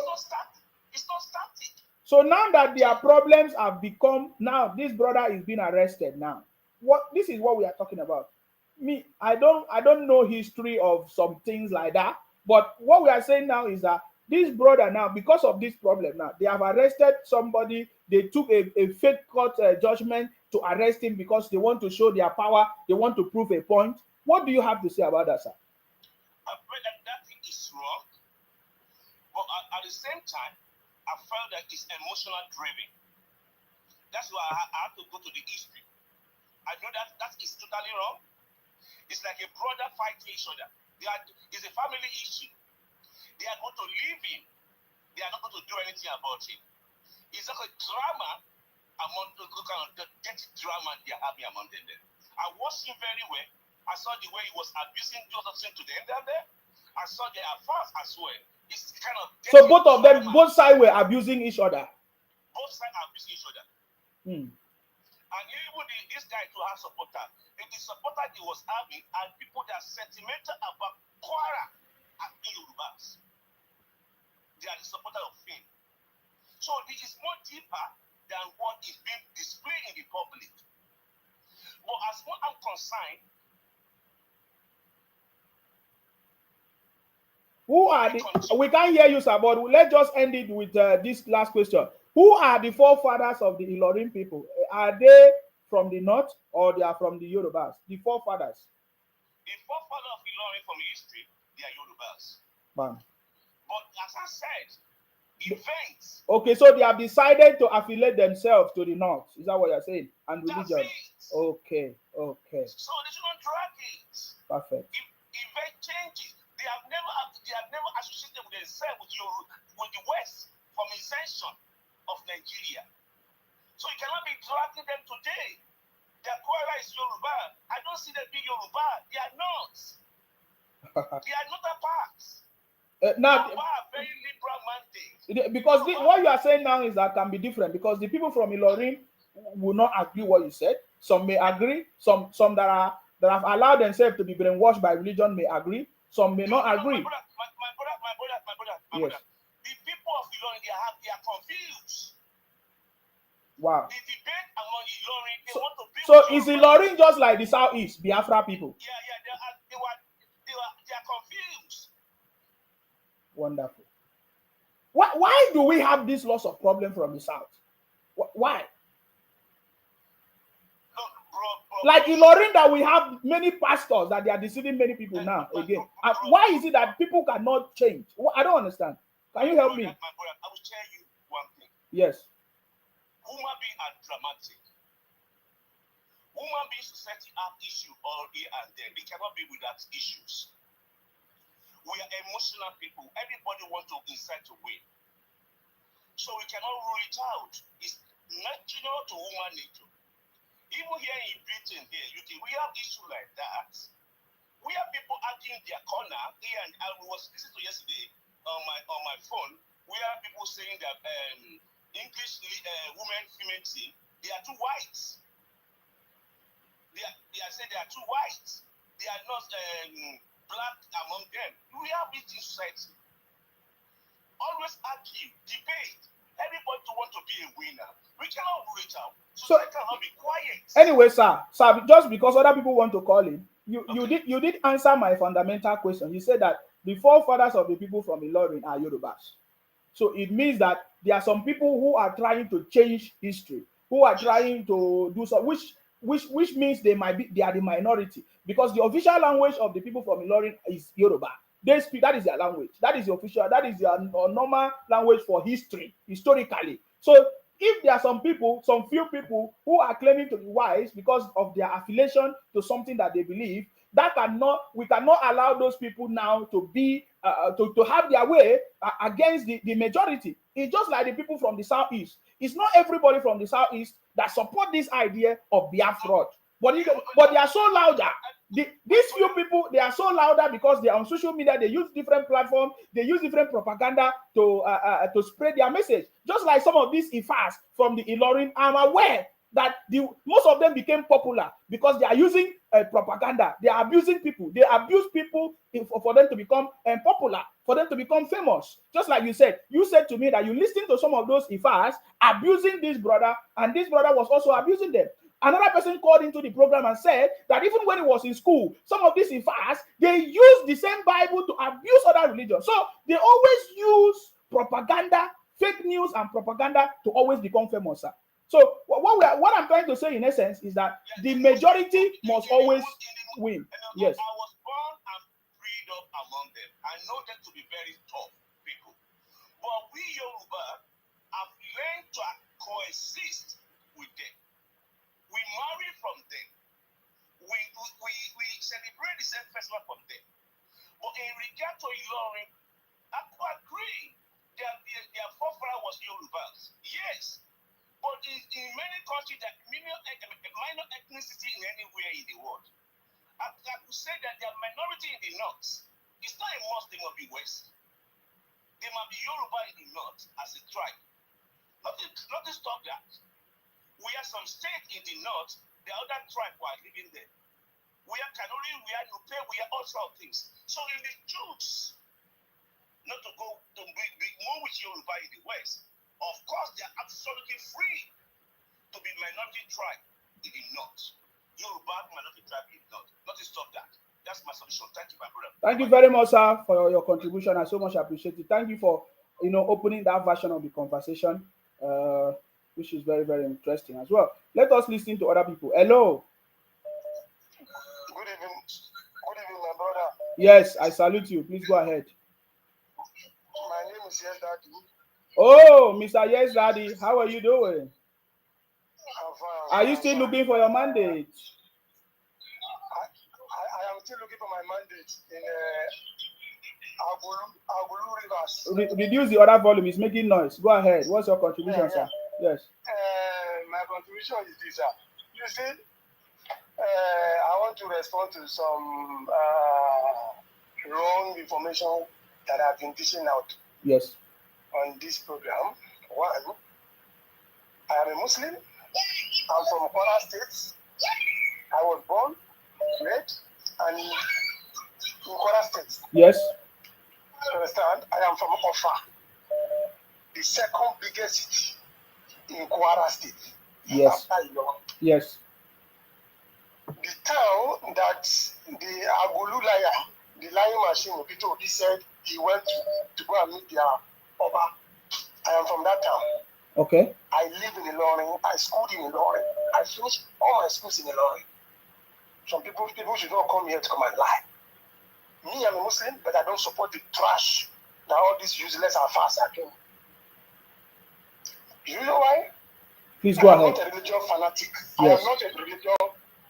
it's not static. So now that their problems have become, now this brother is being arrested now. This is what we are talking about. I don't know history of some things like that, but what we are saying now is that this brother now, because of this problem now, they have arrested somebody. They took a fake court judgment to arrest him because they want to show their power. They want to prove a point. What do you have to say about that, sir? I pray that thing is wrong, but at the same time, I felt that it's emotional driven. That's why I have to go to the history. I know that is totally wrong. It's like a brother fighting each other. It's a family issue. They are going to leave him. They are not going to do anything about it. It's like a drama among the kind of dirty drama they are having among them. I watched him very well. I saw the way he was abusing Josephson to them down there. I saw their affairs as well. It's kind of so both of them, both sides were abusing each other. Both sides are abusing each other. And even this guy to have supporter, the supporter he was having and people that are sentimental about Kwara and Yorubas. They are the supporter of him. So this is more deeper than what is being displayed in the public. But as far as I'm concerned, who are the? We can't hear you, sir. But let's just end it with this last question. Who are the forefathers of the Ilorin people? Are they from the north or they are from the Yorubas? The forefathers. The forefathers of Ilorin from history, they are Yorubas. Man. But as I said, events. Okay, so they have decided to affiliate themselves to the north. Is that what you're saying? And religion. That's it. Okay. So they shouldn't drag it. Perfect. Event changes. They have never associated with themselves with the West from inception of Nigeria. So you cannot be dragging them today. Their Kwara is Yoruba. I don't see them being Yoruba. They are not. They are not a part. Now, very liberal mandate. Because what you are saying now is that can be different, because the people from Ilorin will not agree what you said. Some may agree. Some that have allowed themselves to be brainwashed by religion may agree. Some may not agree. My brother. Yes. The people of Ilorin, they are confused. Wow. The debate among Ilorin, they want to build. So is Ilorin just like the Southeast, Biafra people? Yeah, they are confused. Wonderful. Why do we have this loss of problem from the South? Why? Bro. Like Ilorin, that we have many pastors that they are deceiving many people now again. Why is it that people cannot change? I don't understand. Can you help me? My brother, I will tell you one thing. Yes. Human beings are dramatic. Human beings society have issues all here and there. They cannot be without issues. We are emotional people. Everybody wants to incite to win. So we cannot rule it out. It's natural to human nature. Even here in Britain, we have issues like that. We have people arguing their corner here, and I was listening to yesterday on my phone. We have people saying that English women female team, they are too white. They are saying they are too white. They are not black among them. We have it in society. Always argue, debate. Everybody want to be a winner. We cannot rule it out. So I cannot be quiet. Anyway, sir, just because other people want to call in, you did answer my fundamental question. You said that the forefathers of the people from Ilorin are Yorubas. So it means that there are some people who are trying to change history, who are trying to do so, which means they are the minority, because the official language of the people from Ilorin is Yoruba. They speak, that is their language. That is the official, that is their normal language for historically. So if there are some few people who are claiming to be wise because of their affiliation to something that they believe, we cannot allow those people now to be to have their way against the majority. It's just like the people from the Southeast. It's not everybody from the Southeast that support this idea of Biafra, but they are so louder. These few people, they are so louder because they are on social media. They use different platforms. They use different propaganda to spread their message. Just like some of these Ifas from the Ilorin, I'm aware that most of them became popular because they are using propaganda. They are abusing people. They abuse people for them to become popular, for them to become famous. Just like you said to me that you listened to some of those Ifas abusing this brother, and this brother was also abusing them. Another person called into the program and said that even when he was in school, some of these Ifas, they use the same Bible to abuse other religions. So they always use propaganda, fake news and propaganda to always become famous, sir. So what I'm trying to say in essence is that the majority must always win. Yes. I was born and bred up among them. I know them to be very tough people. But we Yoruba have learned to coexist with them. We marry from them. We celebrate the same festival from them. But in regard to Ilorin, I could agree that their forefather was Yorubas. Yes. But in many countries, there are minor ethnicity in anywhere in the world. I could say that they are minority in the north. It's not a must they must be west. They might be Yoruba in the north as a tribe. Nothing stop that. We have some states in the north, the other tribe who are living there. We have Kanuri, we have Nupe, we have all sorts of things. So if they choose not to go to be more with Yoruba in the west, Of course, they are absolutely free to be minority tribe. They did not. Yoruba minority tribe did not. Not to stop that. That's my solution. Thank you, my brother. Thank you very much, sir, for your contribution. I so much appreciate it. Thank you for opening that version of the conversation, which is very, very interesting as well. Let us listen to other people. Hello. Good evening. Good evening, my brother. Yes, I salute you. Please go ahead. My name is Yes Daddy. Oh, Mr. Yes Daddy, how are you doing? I'm fine. Are you still looking for your mandate? I am still looking for my mandate in Agulu Rivers. Reduce the other volume. It's making noise. Go ahead. What's your contribution, sir? Yes. My contribution is this, sir. You see, I want to respond to some wrong information that I've been dishing out. Yes. On this program. One, I am a Muslim. I'm from Kwara State. I was born, bred, and in Kwara State. Yes. You understand? I am from Ofa, the second biggest city in Kwara State. Yes. Yes. The town that the Agulu liar, the lying machine, Peter Obi said he went to go and meet their Oba. I am from that town. Okay. I live in Ilorin. I schooled in Ilorin. I finished all my schools in Ilorin. Some people should not come here to come and lie. Me, I'm a Muslim, but I don't support the trash that all these useless and fast are doing. Do you know why? Please go ahead. I'm not a religious fanatic. Yes. I am not a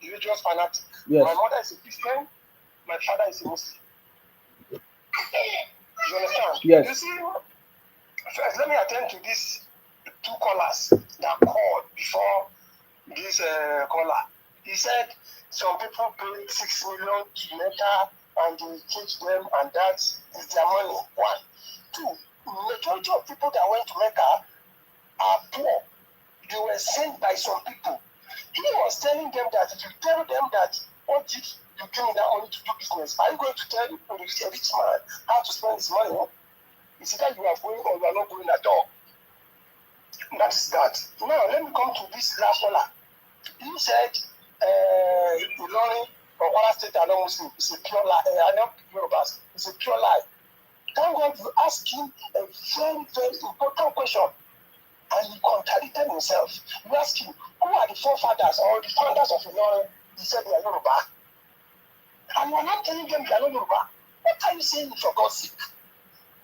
religious fanatic. Yes. My mother is a Christian. My father is a Muslim. You understand? Yes. You see, first, let me attend to these two callers that called before this caller. He said some people paid 6 million to Mecca and they teach them, and that is their money. One. Two, majority of people that went to Mecca are poor. They were sent by some people. He was telling them that if you tell them that what did you give me that money to do business, are you going to tell a rich man how to spend his money? It's either you are going or you are not going at all. That is that. Now let me come to this last caller. He said Ilorin or Kwara State are not Muslim. It's a pure lie. I know Yorubas. It's a pure lie. Thank God you asked him a very, very important question. And he contradicted himself. You asked him, who are the forefathers or the founders of Ilorin? He said they are Yoruba. And you are not telling them they are not Yoruba. What are you saying for God's sake?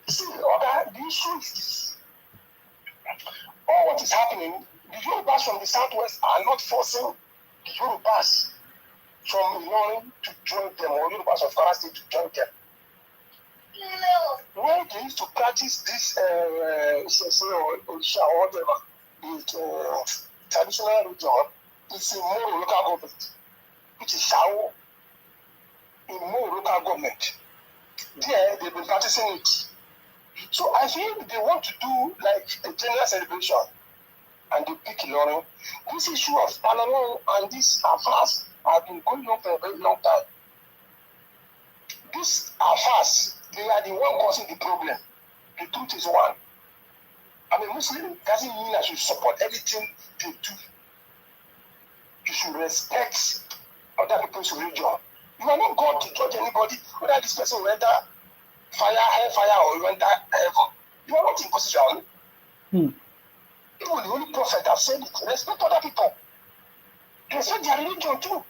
See, the issue is this. All what is happening, the Yorubas from the southwest are not forcing the Yorubas from Ilorin to join them, or Yorubas of Kwara State to join them. When they used to practice this or whatever, the traditional religion, it's a more local government, which is Shao, in more local government. There, they've been practicing it. So I think they want to do like a general celebration, and they pick Ilorin. This issue of Balalo and this affairs have been going on for a very long time. These affairs, they are the one causing the problem. The truth is one. I'm a Muslim, doesn't mean I should support everything they do. You should respect other people's religion. You are not God to judge anybody, whether this person will enter hellfire, or you enter heaven. You are not in position. Even the Holy Prophet have said it. Respect other people. Respect their religion too.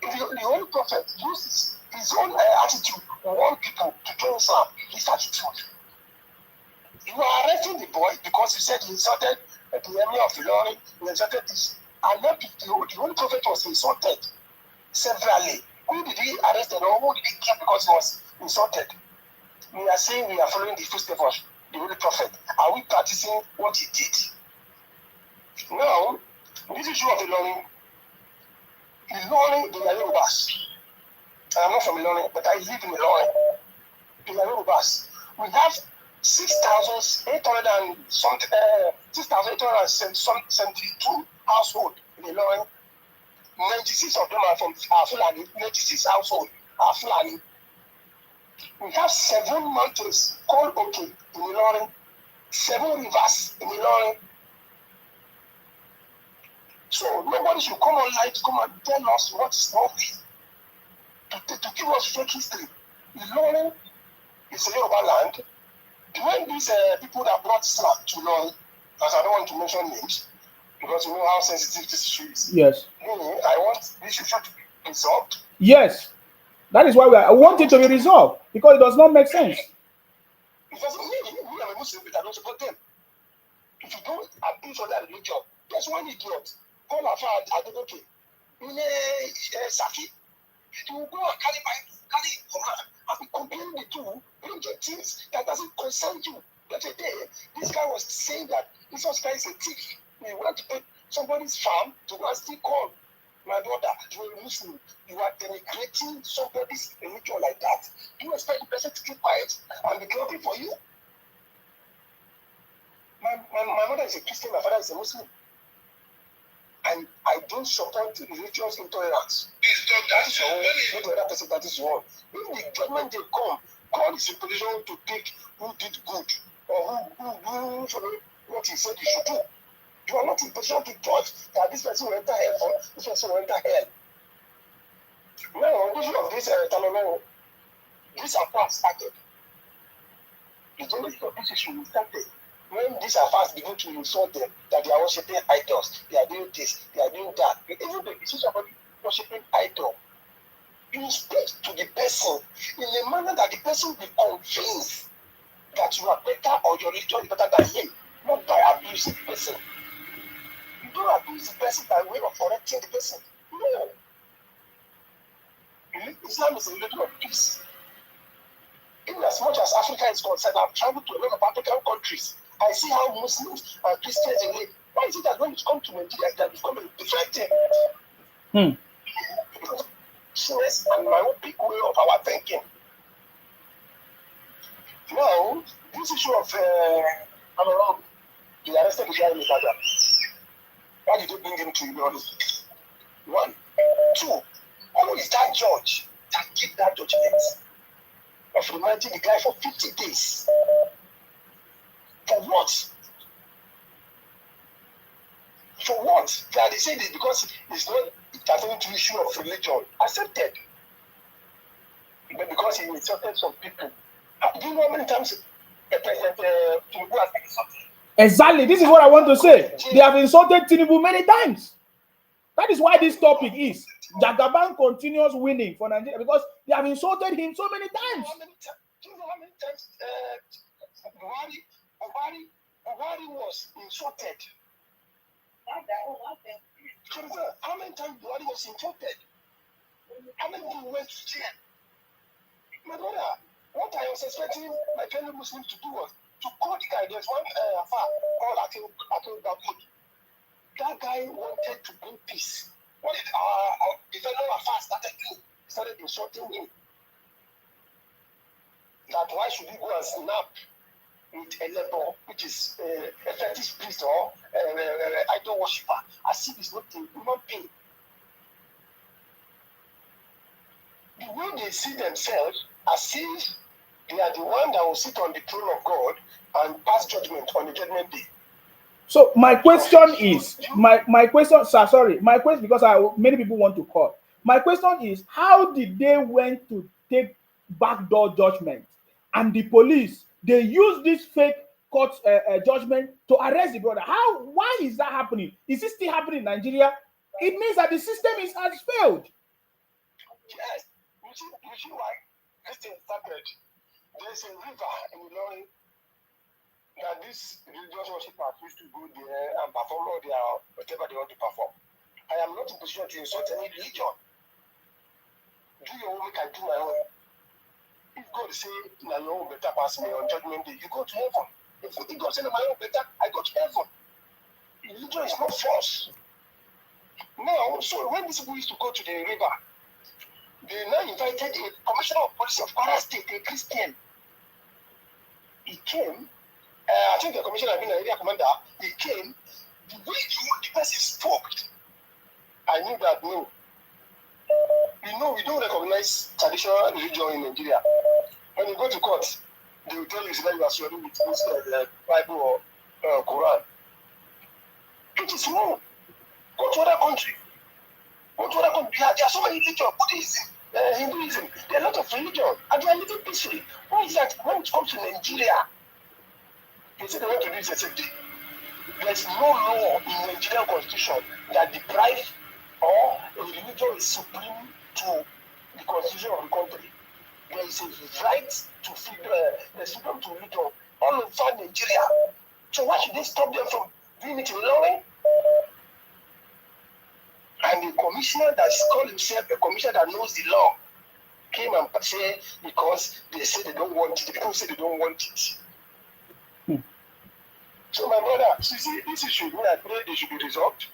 If the Holy Prophet uses his own attitude to want people to join Islam, his attitude. You are arresting the boy because he said he insulted the emir of Ilorin, he insulted this. And not the Holy Prophet was insulted severally. Who did he arrest or who did he kill because he was insulted? We are saying we are following the footsteps of the Holy Prophet. Are we practicing what he did? Now, this issue of Ilorin, they are Yorubas. I'm not from Ilorin, but I live in Ilorin. They are Yorubas. We have 6,872 households in Ilorin. 96 of them are from Fulani. 96 households are Fulani. We have 7 mountains called Oke in Ilorin. 7 rivers in Ilorin. So nobody should come online to come and tell us what is not to give us fake history. Ilorin is a Yoruba land. When these people that brought Islam to Ilorin, as I don't want to mention names, because you know how sensitive this issue is. Yes. I want this issue to be resolved. Yes. That is why I want it to be resolved, because it does not make sense. Because we are a Muslim, I don't support them. If you don't abuse other religion, there's one idiot. Call Afa Adegoke. In Saki, he will go and carry Quran and be comparing the two, bring the things that doesn't concern you. But today, this guy was saying that Jesus Christ is a thief. He went to put somebody's farm to go and steal corn. My brother, you are a Muslim. You are denigrating somebody's religion like that. Do you expect the person to keep quiet and be clapping for you? My mother is a Christian, my father is a Muslim. And I don't support religious intolerance. That is your own, not the other person, that is your own. When the judgment they come, God is in position to pick who did good or who followed what he said you should do. You are not in position to judge that this person will enter hell or this person will enter hell. Now, on the issue of this Talomero, this affair started. The genesis of this issue started when these affairs begin to insult them, that they are worshiping idols, they are doing this, they are doing that. Even if you see somebody worshiping idol, you speak to the person in a manner that the person will be convinced that you are better or your religion is better than him, not by abusing the person. You don't abuse the person by way of correcting the person. No. Islam is a religion of peace. In as much as Africa is concerned, I've traveled to a lot of African countries. I see how Muslims and Christians live. Why is it that when it comes to Nigeria, that become a different thing? Because and my own big way of our thinking. Now, this issue of Cameroon, they arrested the guy in Ibadan. Why did they bring him to Ilorin? 1. 2. Who is that judge that gave that judgment of remanding the guy for 50 days? For what? For what? That they say it because it's not pertaining to issue of religion. Accepted. But because he insulted some people. Do you know how many times President Tinubu has been insulted? Exactly. This is what I want to say. They have insulted Tinubu many times. That is why this topic is Jagaban continues winning for Nigeria, because they have insulted him so many times. Do you know how many times Buhari was insulted? How many times Buhari was insulted? How many people went to jail? My brother, what I was expecting my fellow Muslims to do was to call the guy. There's one affair called Atul Bakut. That guy wanted to bring peace. What did the fellow affair started doing? Started insulting him. That why should he go and snap with a level which is a fetish priest or idol worshiper, as if it's not a human being. The way they see themselves as if they are the one that will sit on the throne of God and pass judgment on the judgment day. So my question is, my question, sir, sorry, my question, because many people want to call. My question is, how did they went to take backdoor judgment, and the police, they use this fake court judgment to arrest the brother? Why is that happening? Is it still happening in Nigeria? It means that the system has failed. Yes, you see why this thing started. There's a river in Ilorin that these religious worshippers used to go there and perform all their whatever they want to perform. I am not in position to insult any religion. Do your own, make I do my own. If God say na your own better pass me on judgment day, you go to heaven. If God say na my own better, I go to heaven. Religion is not false. Now, so when these people used to go to the river, they now invited a commissioner of police of Kwara State, a Christian. He came. I think the commissioner had been an area commander. He came. The way the person spoke, I knew that no. You know, we don't recognize traditional religion in Nigeria. When you go to court, they will tell you that you are swearing with Bible or Quran. It is wrong. Go to other country. Go to other country. There are so many religions. Buddhism, Hinduism. There are a lot of religions, and they are living peacefully. Why is that? When it comes to Nigeria, they say they want to do it. There is no law in the Nigerian constitution that deprives or a religion is supreme to the constitution of the country. There is a right to freedom, the freedom to religion all over Nigeria. So why should they stop them from doing it in Lorry? And the commissioner that called himself a commissioner that knows the law came and said because they say they don't want it, the people say they don't want it. So my brother, you see, this issue, when I pray they should be resolved.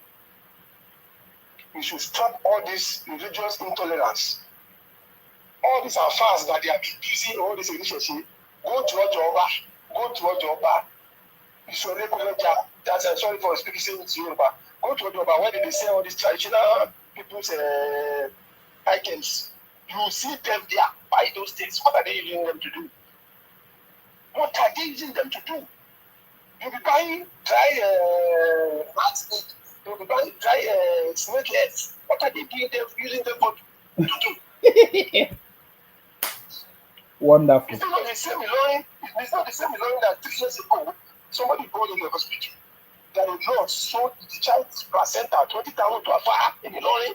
We should stop all this religious intolerance. All these affairs that they have been using, all this initiative, go to Ojoba, go to Ojoba. That's I'm sorry for speaking to Yoruba. Go to Ojoba, where they sell all these traditional people's items. You will see them there, buy those things. What are they using them to do? What are they using them to do? You'll be buying dry rat meat. You'll be buying dry snake heads. What are they doing them, using them for to do? Wonderful. It's not the same Ilorin. It's not the same Ilorin that 3 years ago somebody called in the hospital that a nurse sold the child's placenta 20,000 to a fire in Ilorin.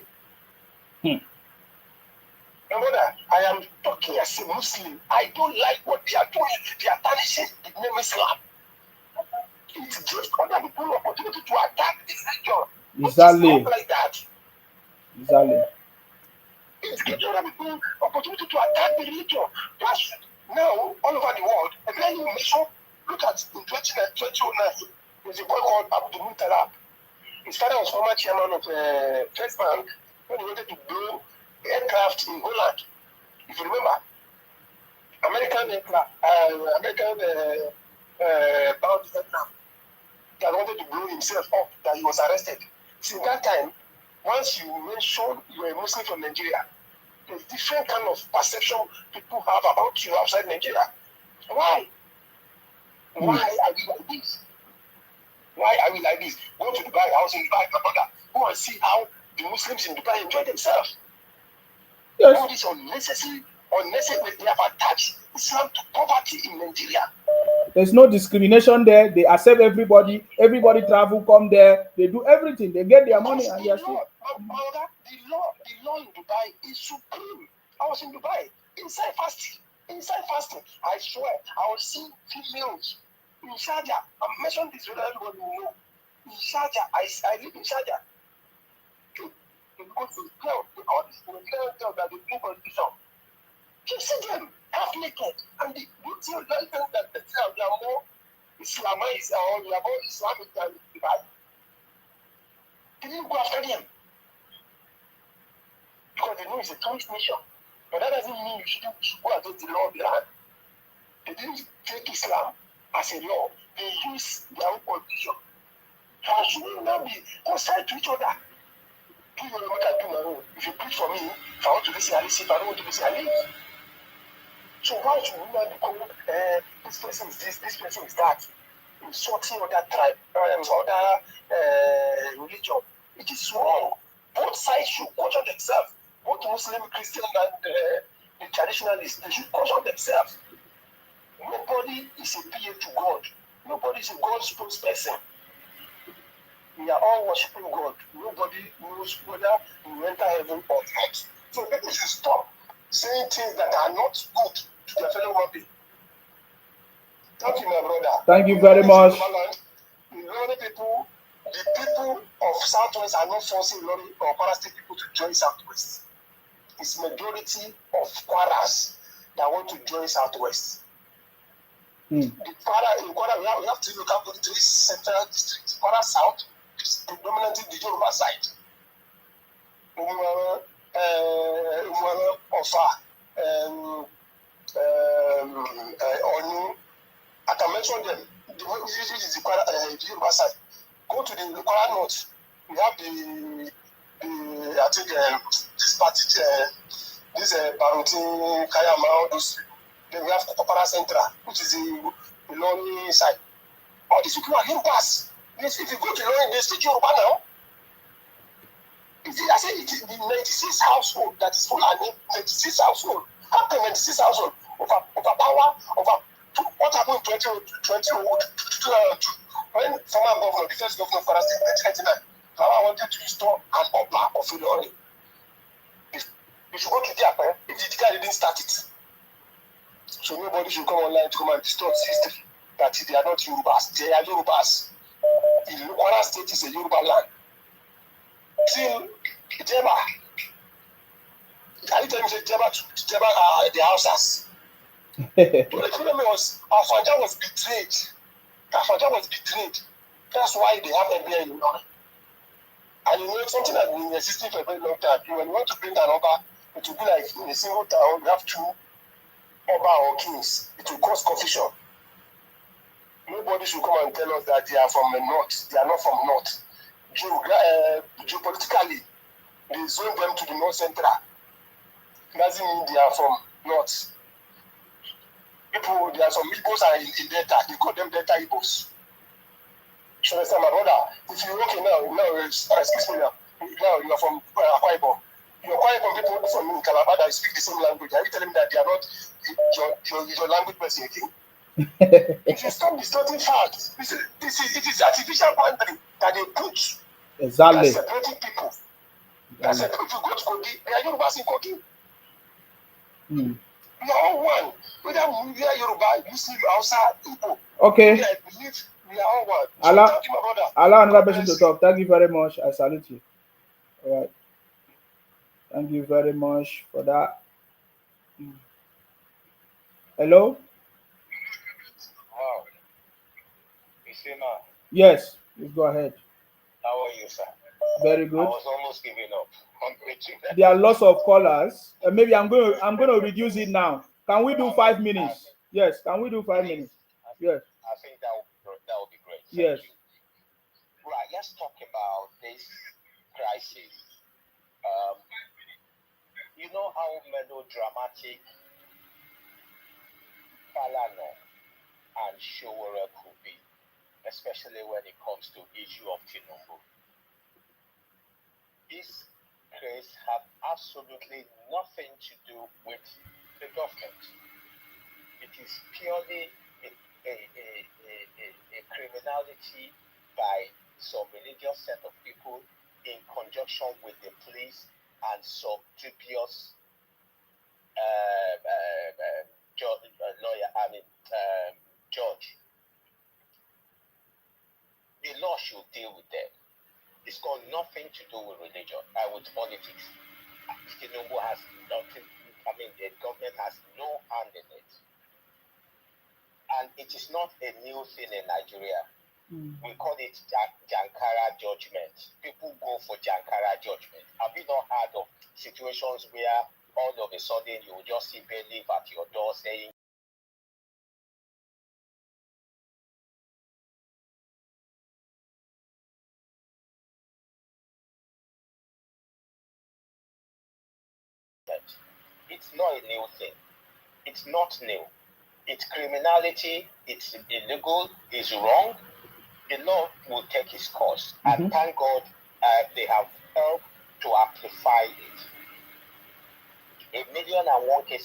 Remember, I am talking as a Muslim. I don't like what they are doing. They are tarnishing the name Islam. It's just other people opportunity to attack this religion. Exactly. Like that. Exactly. It's giving other people opportunity to attack the religion. That's now all over the world. And then you mention, look at in 2009, there's a boy called Abdul Muttalab. His father was former chairman of First Bank when he wanted to build aircraft in Holland. If you remember, American aircraft, bound aircraft that wanted to blow himself up, that he was arrested. Since that time, once you mention you're a Muslim from Nigeria, there's different kind of perception people have about you outside Nigeria. Why? Why are we like this? Why are we like this? Go to Dubai, I was in Dubai, my brother. Go and see how the Muslims in Dubai enjoy themselves. Yes. All this unnecessary, they have attached Islam to poverty in Nigeria. There's no discrimination there. They accept everybody. Everybody travel, come there. They do everything. They get their money and they're still. The law in Dubai is supreme. I was in Dubai. Inside fasting, I swear, I was seeing females in Sharjah. I mentioned this with everybody who know. In Sharjah, I live in Sharjah. Because all these girls that they do condition. You see them half naked, and the beauty of them that they are more Islamized or they are more Islamic than Dubai. They didn't go after them because they know it's a tourist nation. But that doesn't mean you should go against the law of the land. They didn't take Islam as a law. They use their own condition. How should we not be hostile to each other? Do your work, I do my own. If you preach for me, if I want to listen, I listen. If I don't want to listen, I leave. So why should we not become this person is this person is that? Insulting other tribe, other religion. It is wrong. Both sides should caution themselves. Both Muslim, Christian, and the traditionalists, they should caution themselves. Nobody is a PA to God. Nobody is a God's spokesperson. We are all worshiping God. Nobody knows whether we enter heaven or not. So people should stop saying things that are not good to their fellow human being. Thank you, my brother. Thank you very much. The people of Southwest are not forcing Lori or Kwara State people to join Southwest. It's majority of Kwaras that want to join Southwest. The Kwara, in Kwara, we have 3 local body, 3 central districts. Kwara South is predominantly the Yoruba side. Ofa, Onu. I can mention them. This is the Yoruba side. Go to the Kwara North. We have I think this party, this Barutin, Kayama, all those people. Then we have Kopara Central, which is the Ilori side. All these people are Yorubas. Yes, if you go to Ilori, they speak Yoruba now. I say it is the 96 household that is full and 96 household. How can 96 household overpower over what happened in 2020 when former governor, the first governor of Kwara State, 1999, Baba wanted to restore an Oba of Ilori. You should go to Japan if the guy didn't start it. So nobody should come online to come and distort history that they are not Yorubas. They are Yorubas. Kwara State is a Yoruba land. Till Jeba, are you telling me Jeba are the houses? The problem was Afanja was betrayed. Afanja was betrayed. That's why they have a in Ilorin. And you know something that has been existing for a very long time. When you want to bring an Oba, it will be like in a single town, you have two Oba or kings. It will cause confusion. Nobody should come and tell us that they are from the north. They are not from north. Geopolitically, they zone them to the north central. Doesn't mean they are from north. People, there are some Igbos are in Delta. They call them Delta Igbos. You understand, my brother? If you okay now, excuse me now you are from Akwa Ibom. Your Akwa Ibom people from Calabar that speak the same language. Are you telling me that they are not your language person again? If you stop distorting facts, it is artificial boundary that they put. Exactly. They are separating people. If you go to Kogi, they are Yorubas in Kogi. We are all one. Whether we are Yoruba, Muslim, Hausa, Igbo. Okay. I believe we are all one. So thank you, my brother. Allow another person to talk. Thank you very much. I salute you. All right. Thank you very much for that. Hello? Wow. You see now? Yes, please go ahead. How are you, sir? Very good. I was almost giving up. There are lots of callers. Maybe I'm going to reduce it now. Can we do 5 minutes? Yes. Can we do 5 minutes? Yes. I think that would be great. Yes. Thank you. Right. Let's talk about this crisis. You know how melodramatic Falana and Showore could be, especially when it comes to issue of Tinubu. This case had absolutely nothing to do with the government. It is purely a criminality by some religious set of people in conjunction with the police and some dubious judge. The law should deal with them. It's got nothing to do with religion and with politics. Tinubu has nothing. The government has no hand in it. And it is not a new thing in Nigeria. We call it Jankara judgment. People go for Jankara judgment. Have you not heard of situations where all of a sudden you will just see bailiff at your door saying, it's not a new thing. It's not new. It's criminality. It's illegal. It's wrong. The law will take its course. And thank God they have helped to amplify it. 1,001 cases